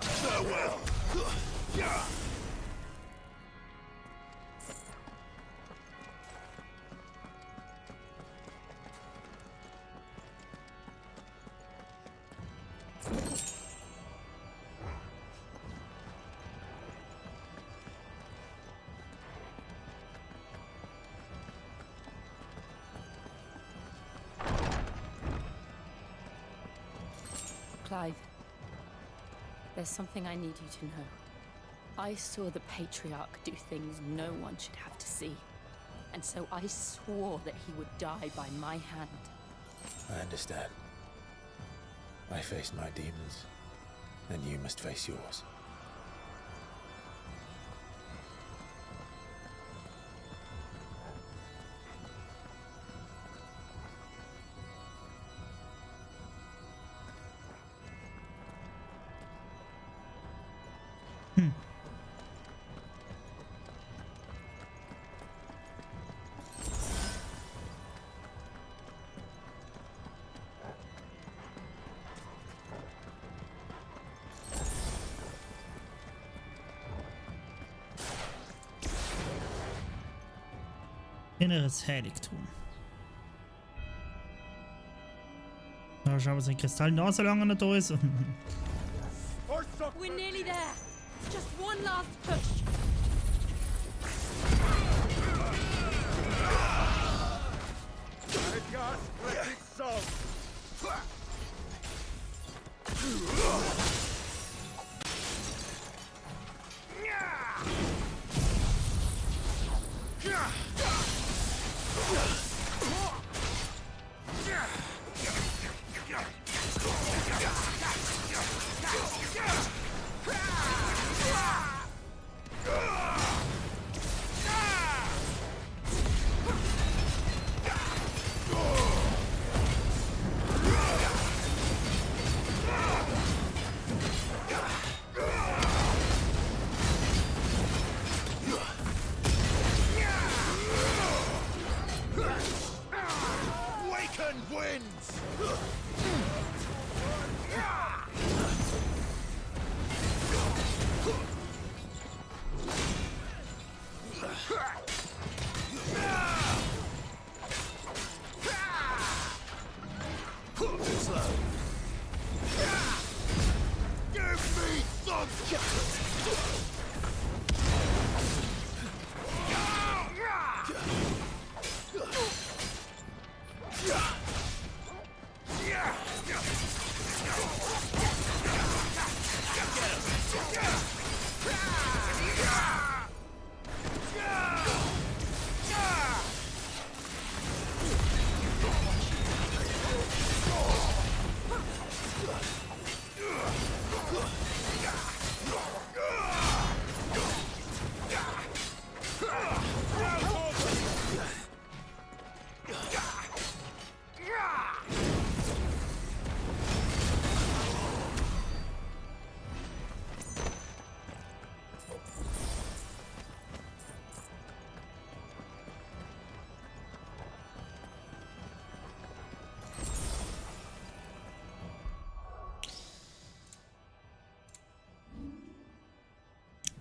Farewell. Clive, there's something I need you to know. I saw the Patriarch do things no one should have to see. And so I swore that he would die by my hand. I understand. I faced my demons, and you must face yours. Inneres Heiligtum. Da schauen wir uns den Kristall noch so lange noch da ist. We're nearly there. Just one last push.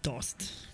Dost.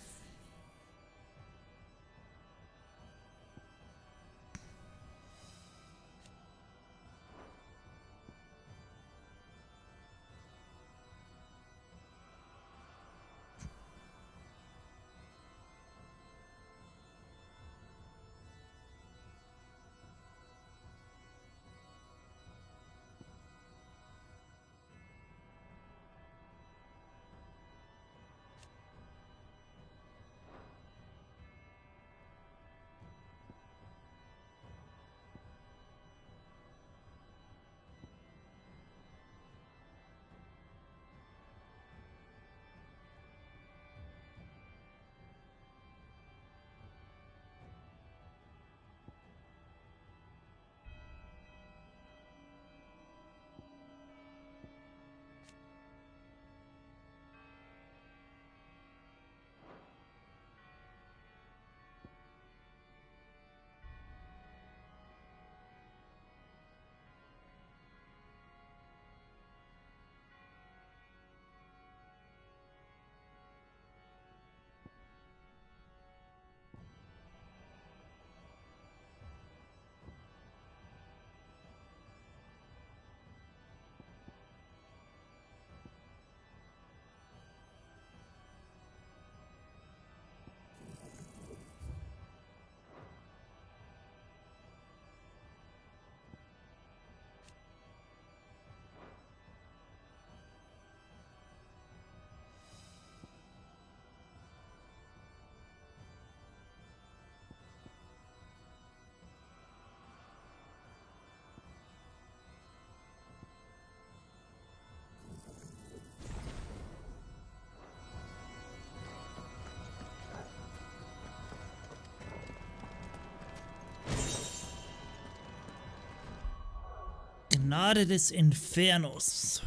Gnade des Infernos.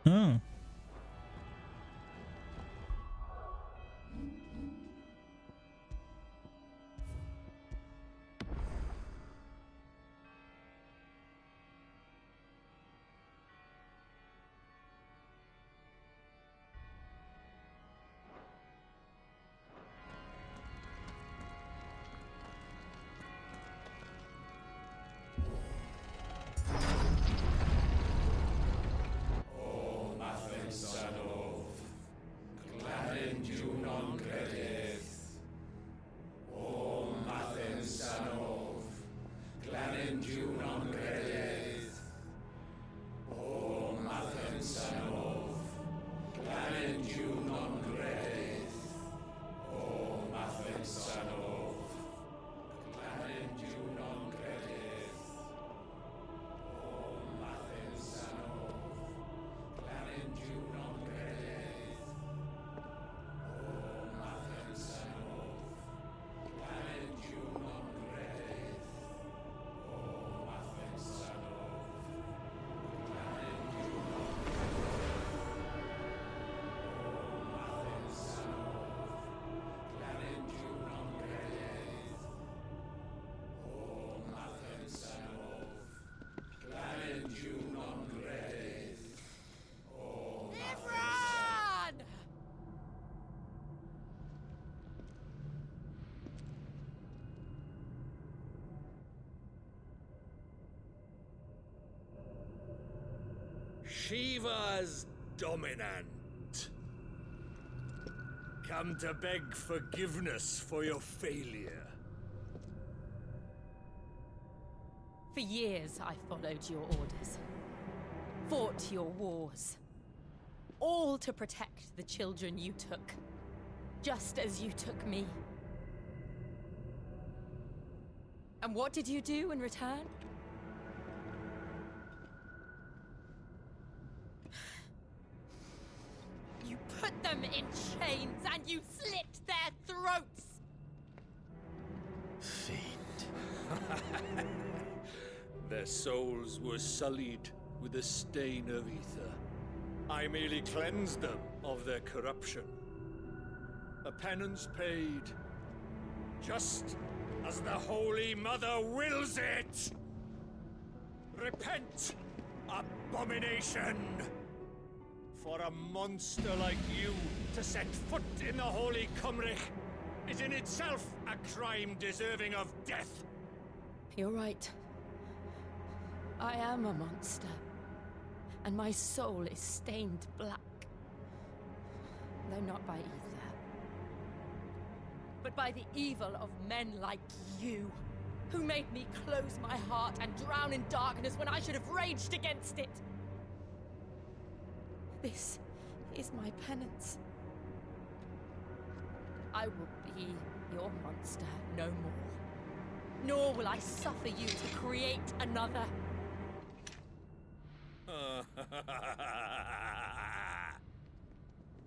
Hm. Shiva's dominant. Come to beg forgiveness for your failure. For years I followed your orders, fought your wars, all to protect the children you took, just as you took me. And what did you do in return? You put them in chains and you slit their throats! Fiend. Their souls were sullied with a stain of ether. I merely cleansed them of their corruption. A penance paid, just as the Holy Mother wills it! Repent, abomination! For a monster like you to set foot in the Holy Cymrich is in itself a crime deserving of death. You're right. I am a monster. And my soul is stained black. Though not by ether. But by the evil of men like you, who made me close my heart and drown in darkness when I should have raged against it. This is my penance. I will be your monster no more. Nor will I suffer you to create another.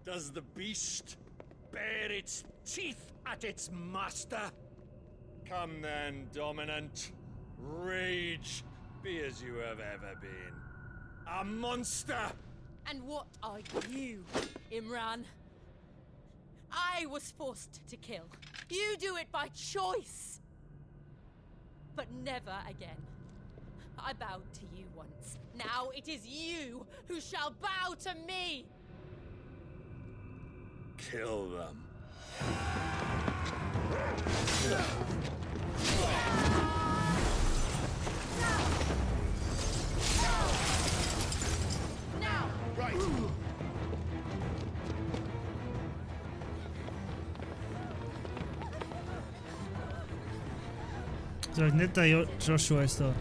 Does the beast bare its teeth at its master? Come then, dominant. Rage, be as you have ever been. A monster! And what are you, Imran? I was forced to kill. You do it by choice. But never again. I bowed to you once. Now it is you who shall bow to me! Kill them. Now! Right! Sag nicht, der Joshua ist da.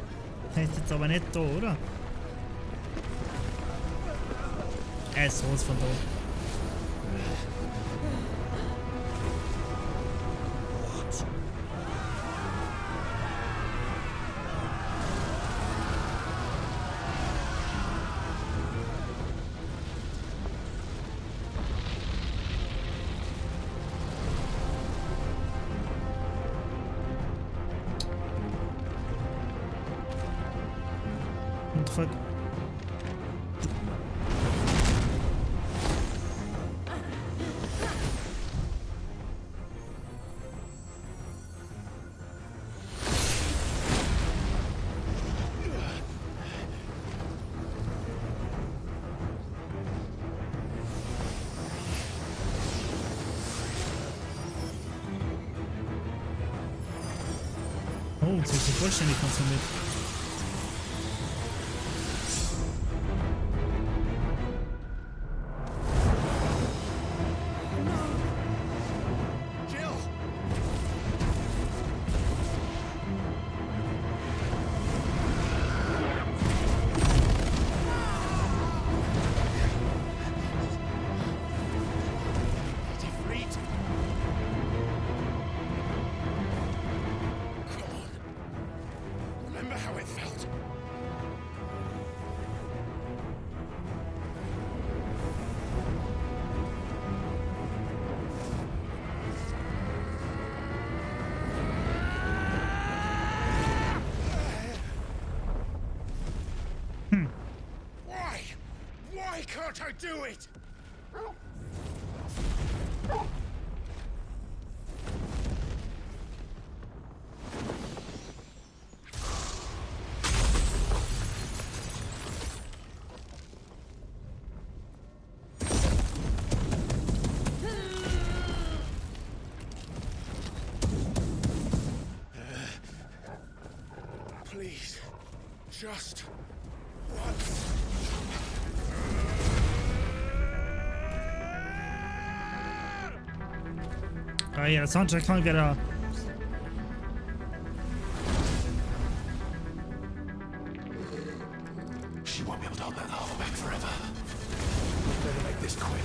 Heißt jetzt aber nicht da, oder? Er ist sowas von da. the fuck? Oh, jetzt ist sie vollständig konsumiert. Remember how it felt? Why? Why can't I do it? Please, just once. Oh yeah, the soundtrack can't get out. She won't be able to hold that hole back forever. Better make this quick.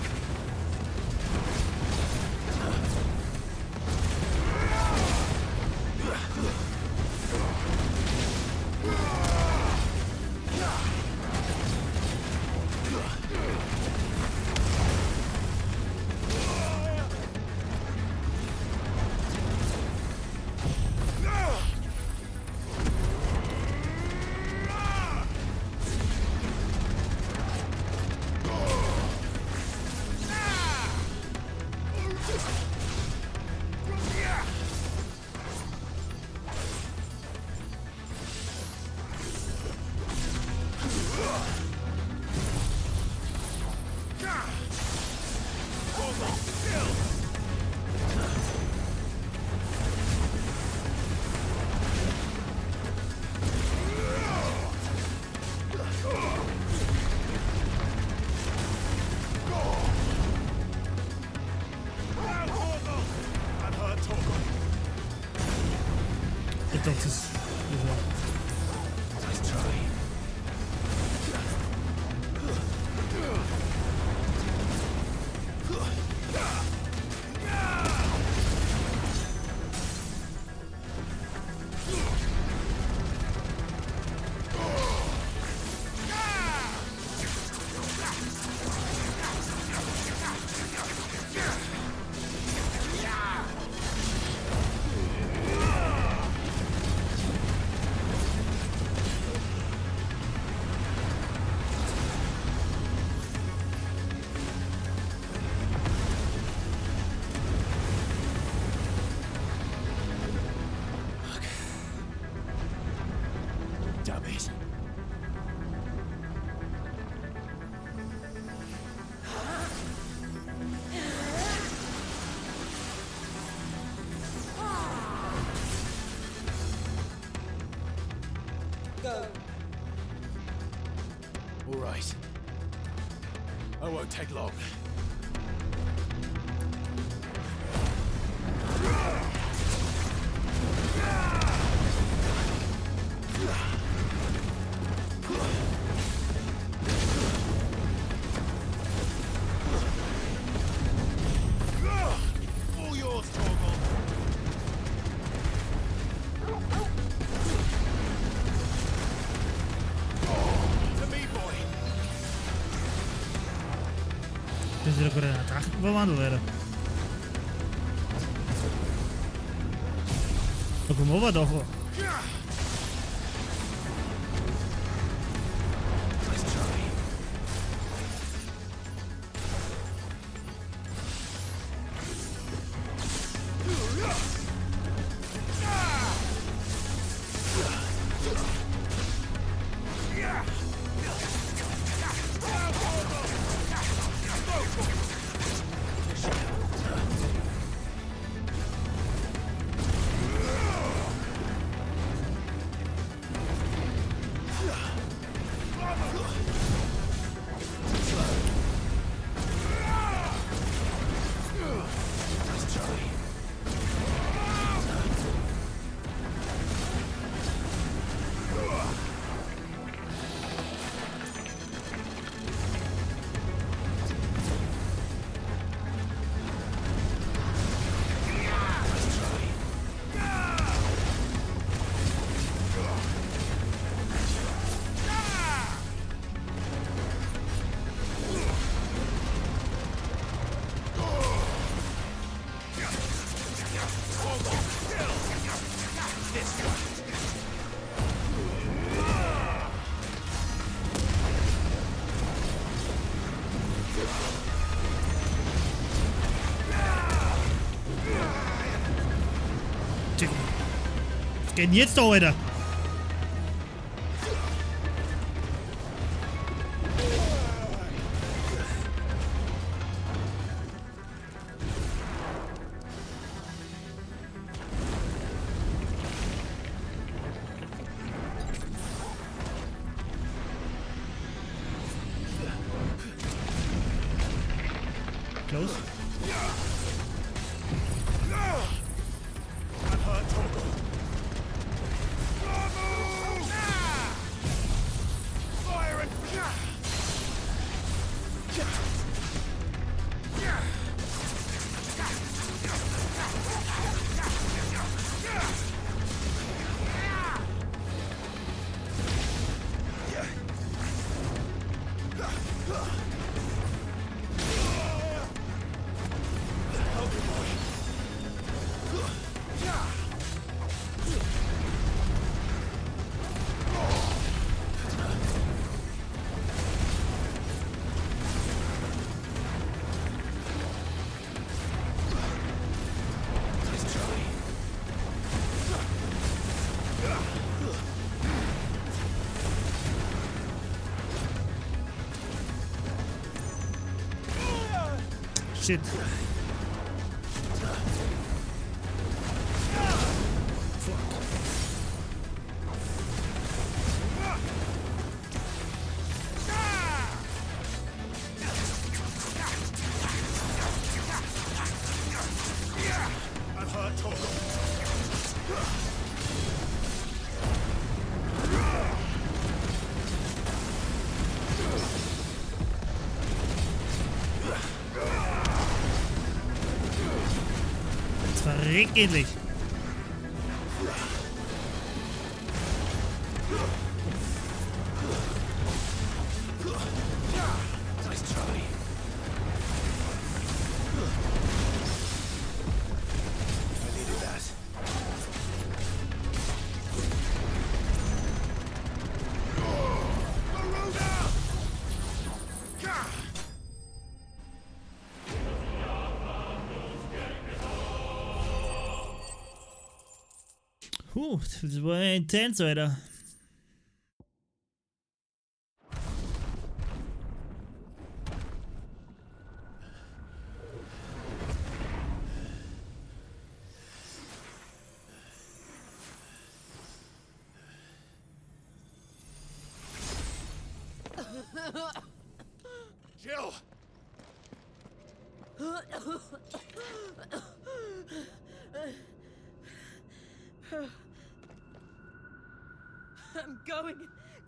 Dat is... Nice try. Damn it. Go. All right. I won't take long. All yours, Torgal. To me, boy. Quindi la granata. Vamos vedere. Ma come va dopo? Was geht denn jetzt da, Alter? Close. Shit. Verreckt endlich. Das war intens, Alter. Jill! I'm going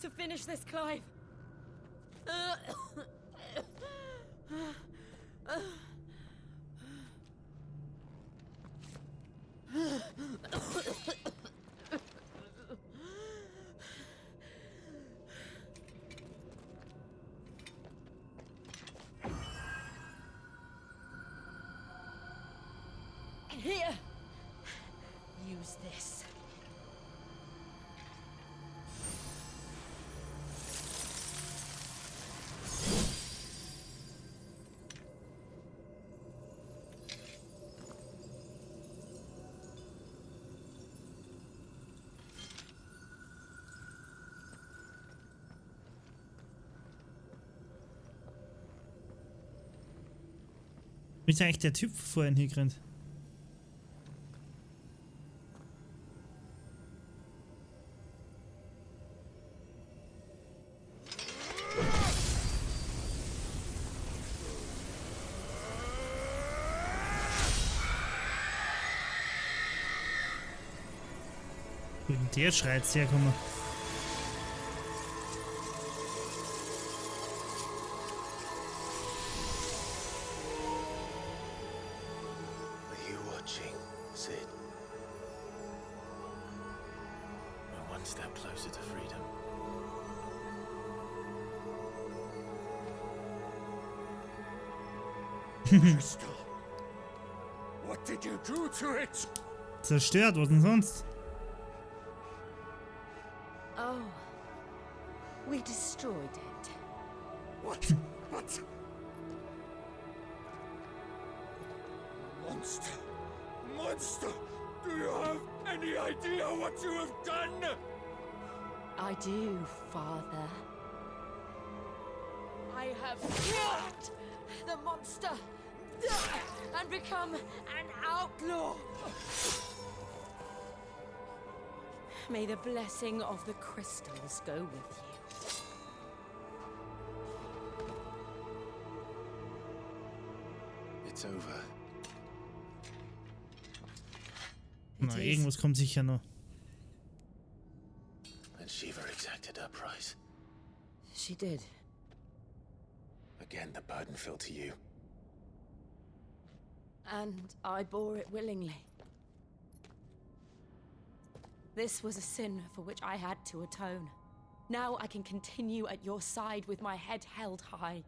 to finish this, Clive. Here. Use this. Wie ist eigentlich der Typ vorhin hier gerannt? Wo denn der Schrei jetzt herkommen? Crystal. What did you do to it? Zerstört, was denn sonst? Oh. We destroyed it. What? What? Monster! Monster! Do you have any idea what you have done? I do, Father. I have killed the monster and become an outlaw. May the blessing of the crystals go with you. It's over. Na, irgendwas kommt sicher noch. And Shiva exacted her price. She did. Again, the burden fell to you. And I bore it willingly. This was a sin for which I had to atone. Now I can continue at your side with my head held high.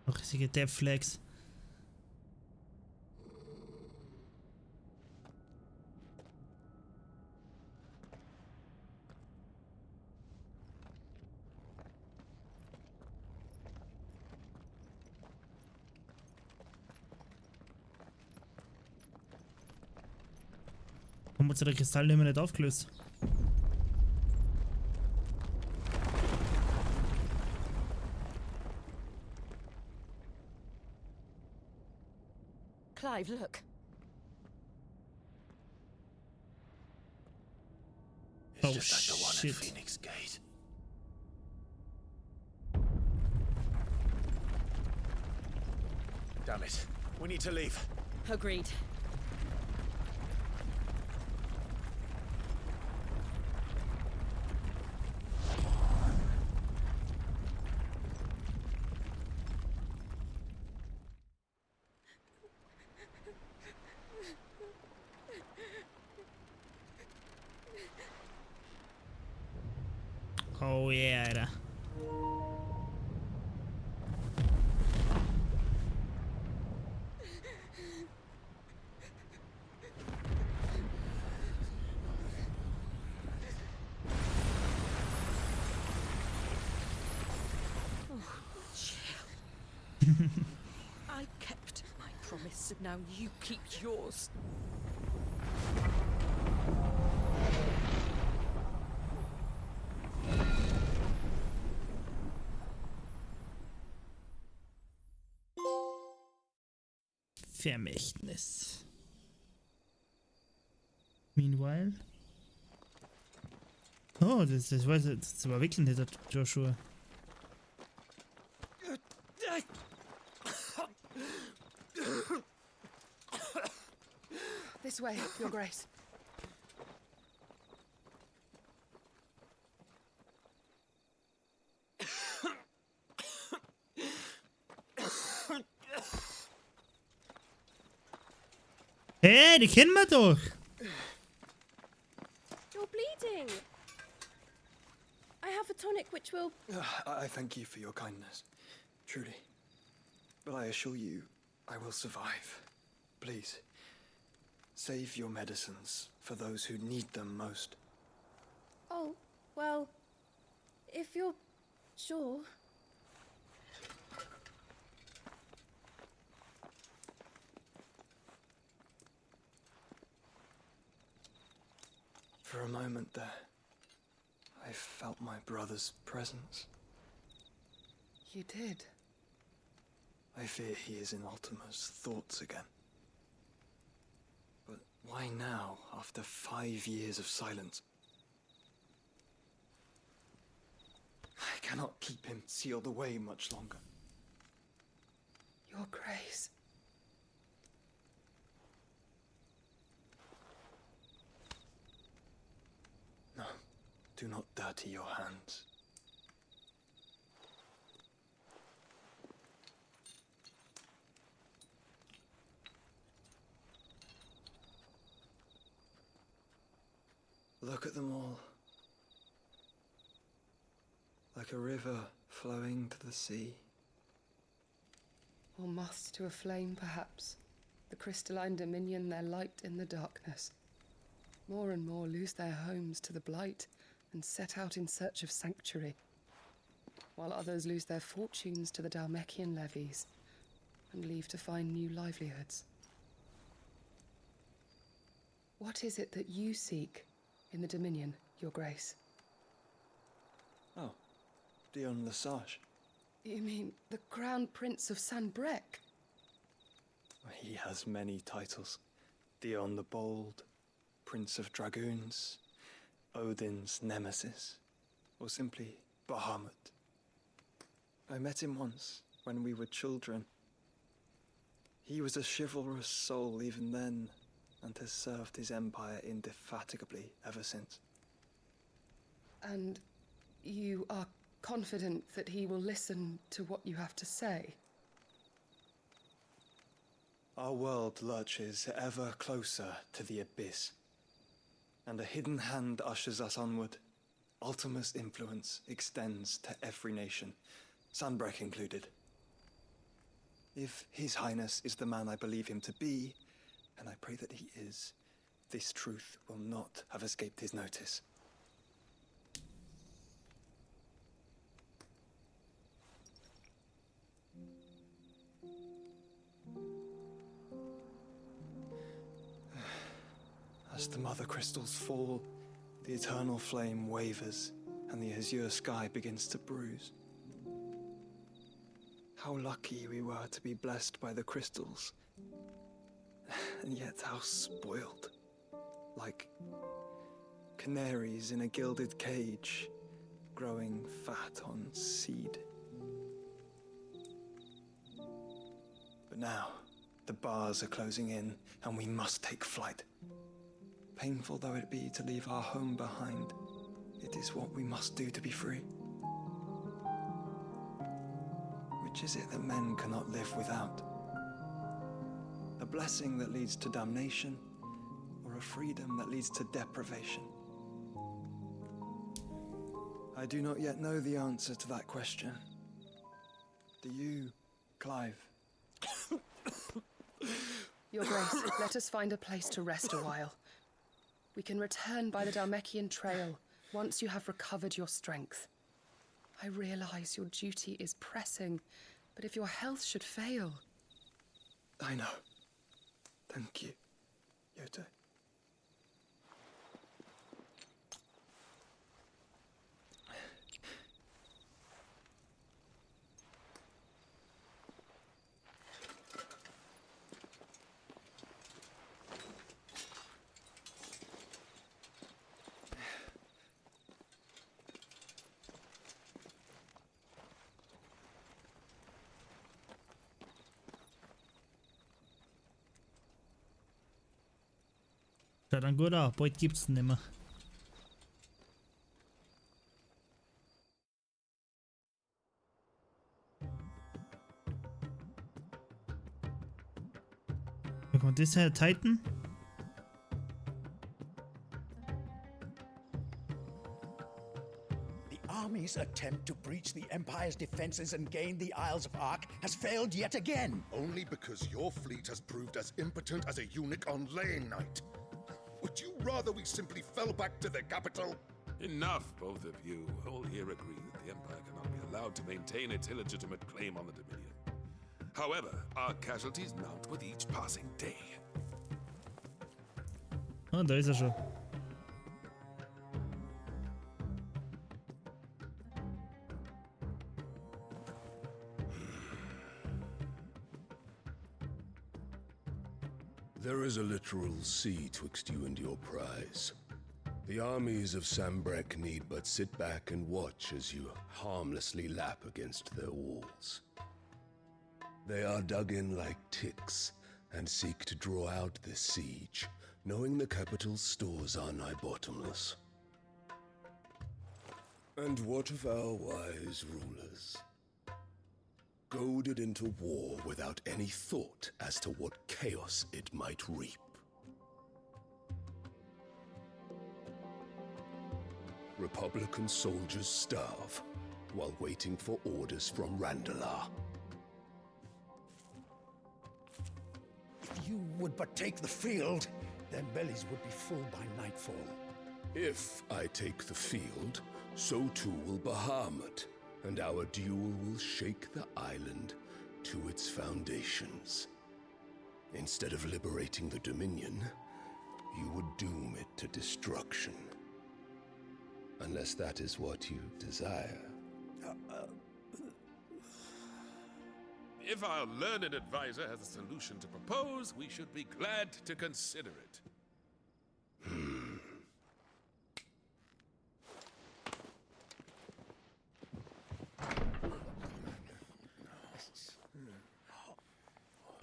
Riesige Deathflags. Warum hat sich der Kristall immer nicht aufgelöst? Clive, look. It's just like the one at Phoenix Gate. Damn it. We need to leave. Agreed. Oh yeah, Alter. I kept my promise, and now you keep yours. Vermächtnis. Meanwhile. Oh, das war wirklich nicht der Joshua. This way, Your Grace. Hey, die kennen wir doch! You're bleeding. I have a tonic which will... I thank you for your kindness, truly. But I assure you, I will survive. Please, save your medicines for those who need them most. Oh, well, if you're sure... For a moment there, I felt my brother's presence. You did? I fear he is in Ultima's thoughts again. But why now, after 5 years of silence? I cannot keep him sealed away much longer. Your Grace. No, do not dirty your hands. Look at them all. Like a river flowing to the sea. Or moths to a flame, perhaps. The crystalline dominion their light in the darkness. More and more lose their homes to the blight and set out in search of sanctuary, while others lose their fortunes to the Dalmekian levies and leave to find new livelihoods. What is it that you seek in the Dominion, Your Grace? Oh, Dion Lesage. You mean the Crown Prince of Sanbreque? He has many titles. Dion the Bold, Prince of Dragoons, Odin's Nemesis, or simply Bahamut. I met him once, when we were children. He was a chivalrous soul even then, and has served his empire indefatigably ever since. And you are confident that he will listen to what you have to say? Our world lurches ever closer to the abyss, and a hidden hand ushers us onward. Ultima's influence extends to every nation, Sanbreque included. If His Highness is the man I believe him to be, and I pray that he is, this truth will not have escaped his notice. As the mother crystals fall, the eternal flame wavers, and the azure sky begins to bruise. How lucky we were to be blessed by the crystals, and yet how spoiled. Like canaries in a gilded cage, growing fat on seed. But now, the bars are closing in, and we must take flight. Painful though it be to leave our home behind, it is what we must do to be free. Which is it that men cannot live without? A blessing that leads to damnation, or a freedom that leads to deprivation? I do not yet know the answer to that question. Do you, Clive? Your Grace, let us find a place to rest a while. We can return by the Dalmekian trail once you have recovered your strength. I realize your duty is pressing, but if your health should fail... I know. Thank you, Yote. Schaut dann gut aus, bald gibt's ihn nicht mehr. Wo kommt das her? Titan? The army's attempt to breach the Empire's defenses and gain the Isles of Ark has failed yet again. Only because your fleet has proved as impotent as a eunuch on laying night. Would you rather we simply fell back to the capital? Enough, both of you. All here agree that the Empire cannot be allowed to maintain its illegitimate claim on the Dominion. However, our casualties mount with each passing day. Ah, da ist er schon. There is a literal sea twixt you and your prize. The armies of Sanbreque need but sit back and watch as you harmlessly lap against their walls. They are dug in like ticks and seek to draw out this siege, knowing the capital's stores are nigh bottomless. And what of our wise rulers? Goaded into war without any thought as to what chaos it might reap. Republican soldiers starve while waiting for orders from Randalar. If you would but take the field, their bellies would be full by nightfall. If I take the field, so too will Bahamut, and our duel will shake the island to its foundations. Instead of liberating the Dominion, you would doom it to destruction. Unless that is what you desire. If our learned advisor has a solution to propose, we should be glad to consider it.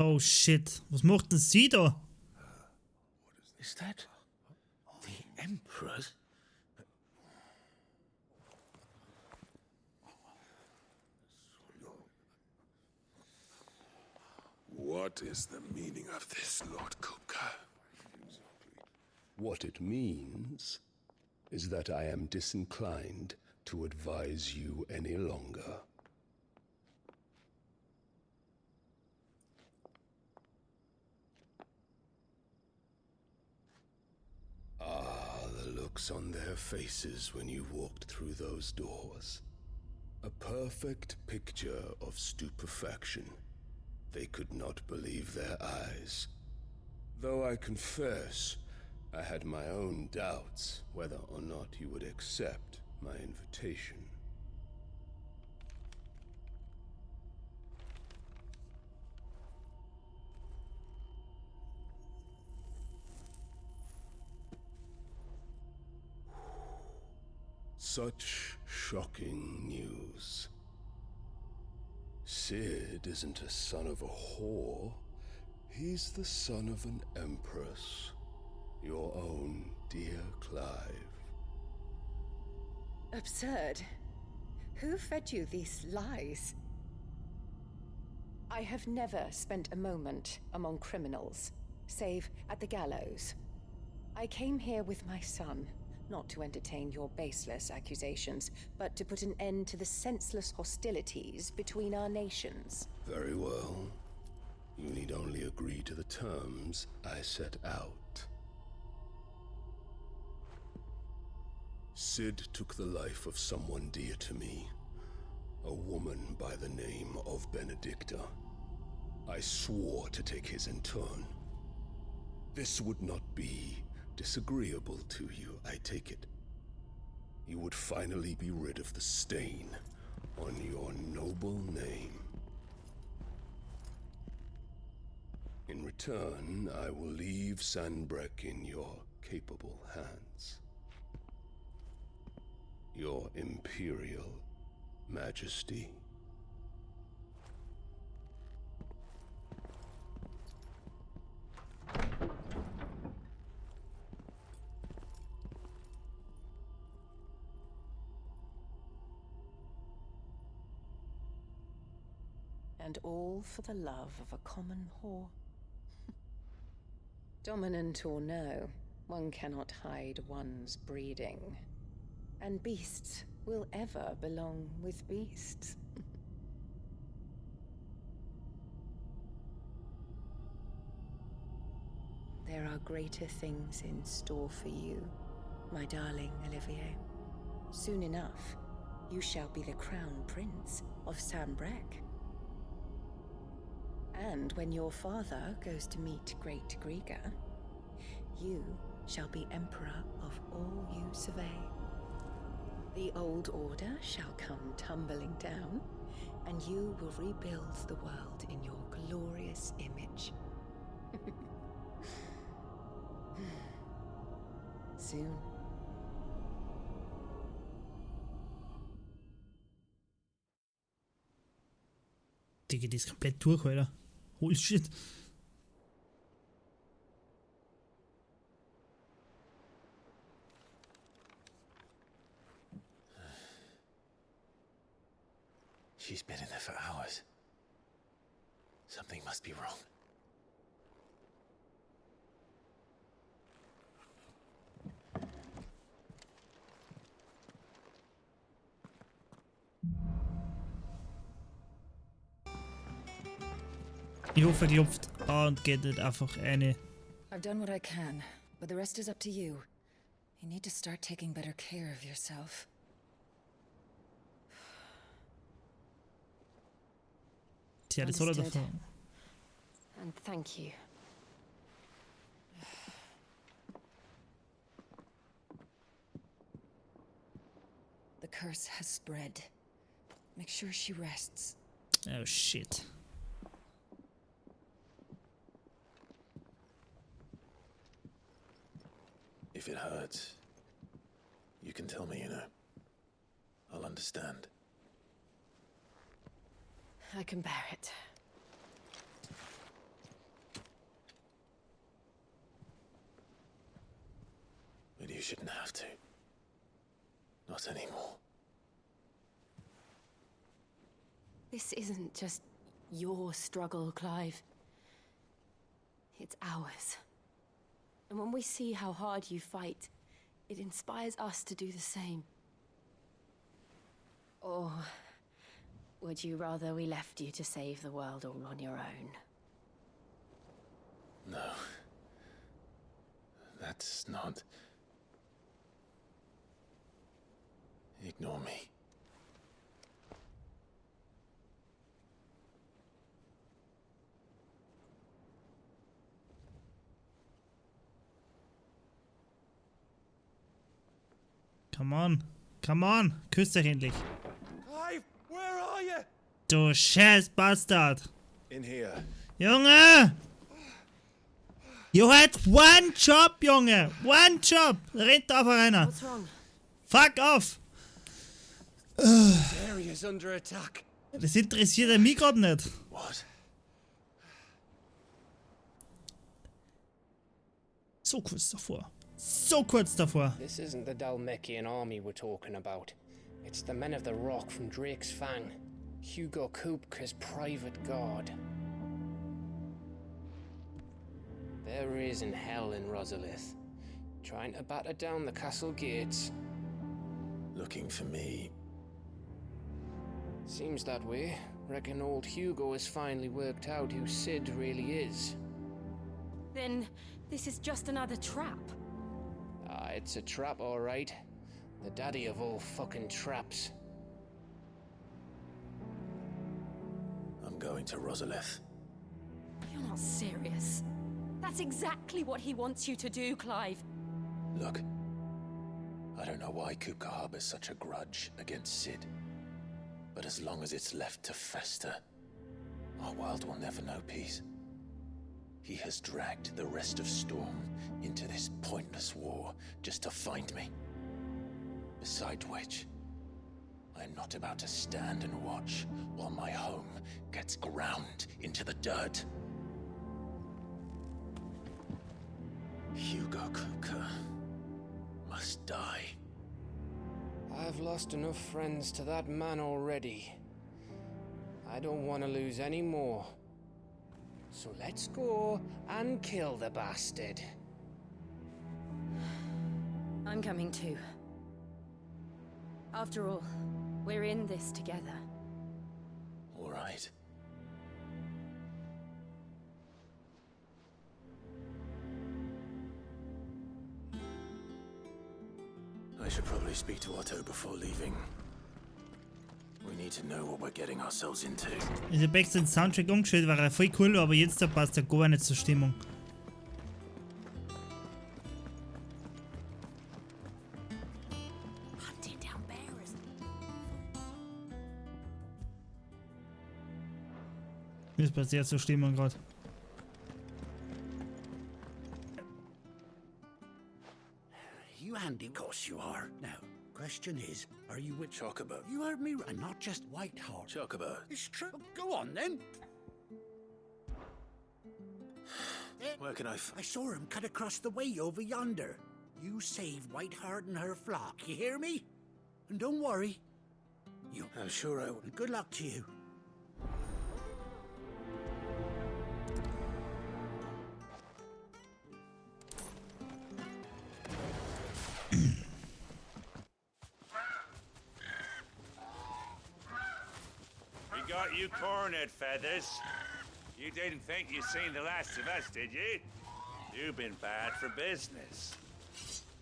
Oh shit, was macht denn sie da? Is that the Emperor's? What is the meaning of this, Lord Kupka? What it means is that I am disinclined to advise you any longer. Ah, the looks on their faces when you walked through those doors. A perfect picture of stupefaction. They could not believe their eyes. Though I confess, I had my own doubts whether or not you would accept my invitation. Such shocking news. Sid isn't a son of a whore. He's the son of an empress. Your own dear Clive. Absurd. Who fed you these lies? I have never spent a moment among criminals, save at the gallows. I came here with my son, not to entertain your baseless accusations, but to put an end to the senseless hostilities between our nations. Very well. You need only agree to the terms I set out. Sid took the life of someone dear to me, a woman by the name of Benedicta. I swore to take his in turn. This would not be disagreeable to you, I take it. You would finally be rid of the stain on your noble name. In return, I will leave Sanbreque in your capable hands. Your Imperial Majesty. And all for the love of a common whore. Dominant or no, one cannot hide one's breeding. And beasts will ever belong with beasts. There are greater things in store for you, my darling Olivier. Soon enough, you shall be the crown prince of Sanbreque. And when your father goes to meet Great Griga, you shall be emperor of all you survey. The old order shall come tumbling down, and you will rebuild the world in your glorious image. Soon. Digga, die ist komplett durch, Alter. Holy shit. She's been in there for hours. Something must be wrong. Ich hoffe, die hopft an und geht nicht einfach eine. I've done what I can, but the rest is up to you. You need to start taking better care of yourself. Tja, das soll er davon. And thank you. curse has spread. Make sure she rests. Oh shit. If it hurts, you can tell me, you know. I'll understand. I can bear it. But you shouldn't have to. Not anymore. This isn't just your struggle, Clive. It's ours. And when we see how hard you fight, it inspires us to do the same. Or would you rather we left you to save the world all on your own? No. That's not... Ignore me. Come on. Come on. Küss dich endlich. Clive, where are you? Du scheiß Bastard. In here. Junge! You had one job, Junge! One job! Rennt auf einer. What's wrong? Fuck off! This area is under attack. Das interessiert mich gerade nicht. What? So kurz davor. So kurz davor. This isn't the Dalmekian army we're talking about. It's the men of the Rock from Drake's Fang. Hugo Kupka's private guard. There is in hell in Rosalith, trying to batter down the castle gates. Looking for me. Seems that way. Reckon old Hugo has finally worked out who Sid really is. Then this is just another trap. Ah, it's a trap, all right. The daddy of all fucking traps. I'm going to Rosalith. You're not serious. That's exactly what he wants you to do, Clive. Look, I don't know why Kupka harbors such a grudge against Sid. But as long as it's left to fester, our world will never know peace. He has dragged the rest of Storm into this pointless war just to find me. Beside which, I am not about to stand and watch while my home gets ground into the dirt. Hugo Kupka must die. I've lost enough friends to that man already. I don't want to lose any more. So let's go and kill the bastard. I'm coming too. After all, we're in this together. All right. I should probably speak to Otto before leaving. We need to know what we're getting ourselves into. Ich habe extra den Soundtrack umgestellt, war er voll cool, aber jetzt da passt er gar nicht zur Stimmung. Das passt sehr zur Stimmung gerade. You handy, course you are. Now, question is, are you with Chocobo? You heard me, and not just Whiteheart. Chocobo. It's true. Go on then. Where can I I saw him cut across the way over yonder. You save Whiteheart and her flock, you hear me? And don't worry. I'm sure I will. Good luck to you. We got you cornered, Feathers. You didn't think you'd seen the last of us, did you? You've been bad for business.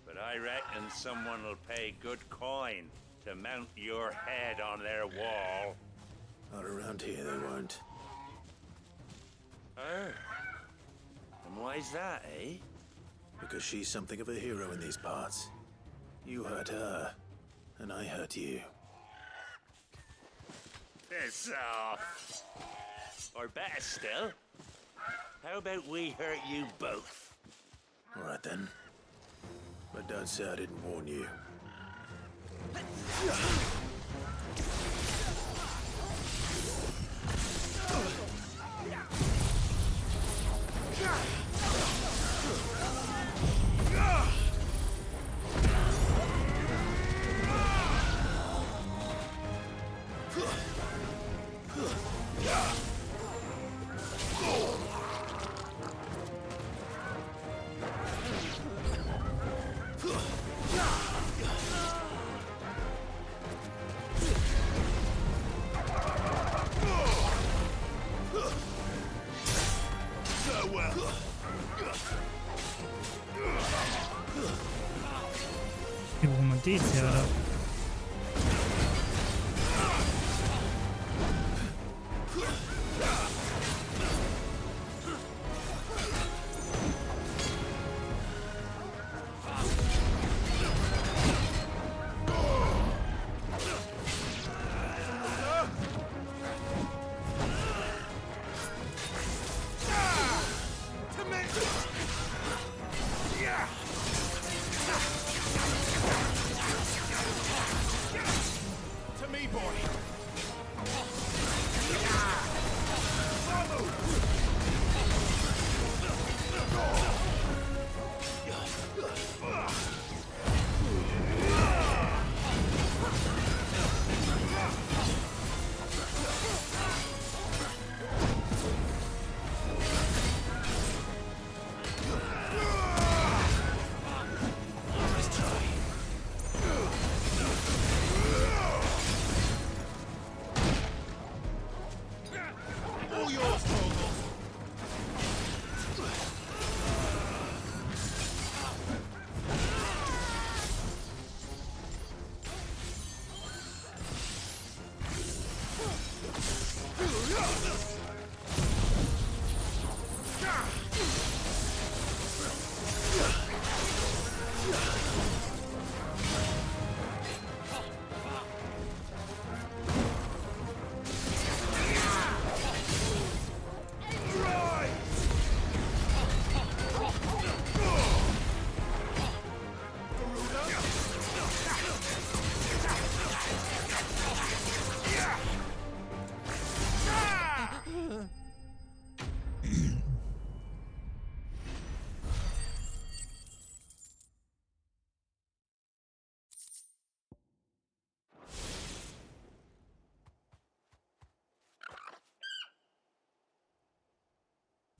But I reckon someone will pay good coin to mount your head on their wall. Not around here, they won't. Oh. And why's that, eh? Because she's something of a hero in these parts. You hurt her, and I hurt you. Piss off. Or better still, how about we hurt you both? All right then. But don't say I didn't warn you. Wie brauchen wir die jetzt her, oder?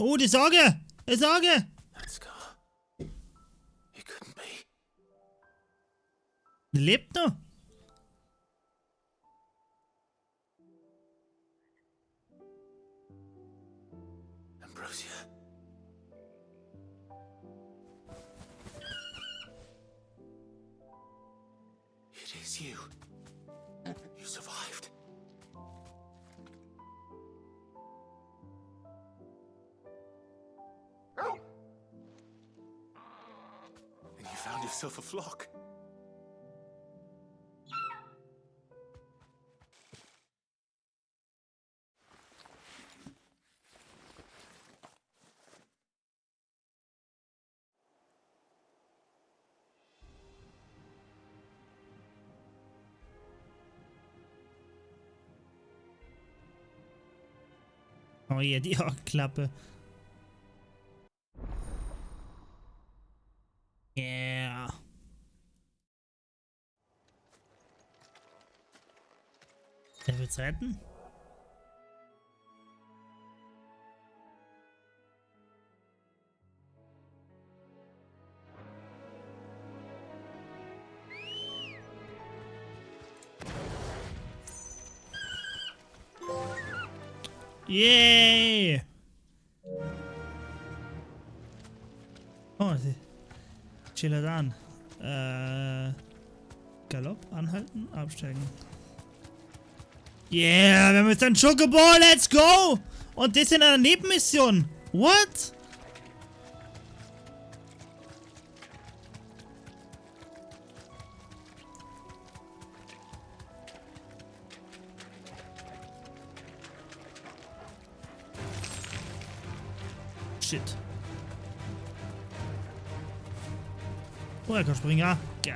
Oh, die Sorge! Die Sorge! Die lebt noch. Ambrosia. It is you. You survived. And you found yourself a flock. Oh ja, die Klappe. Yeah. Der wird's retten? Yay! Oh, sie chillt an. Galopp, anhalten, absteigen. Yeah, wir haben jetzt ein Chocobo, let's go! Und das in einer Nebenmission. What? shit. Oh, jeg kan springe af. Ja.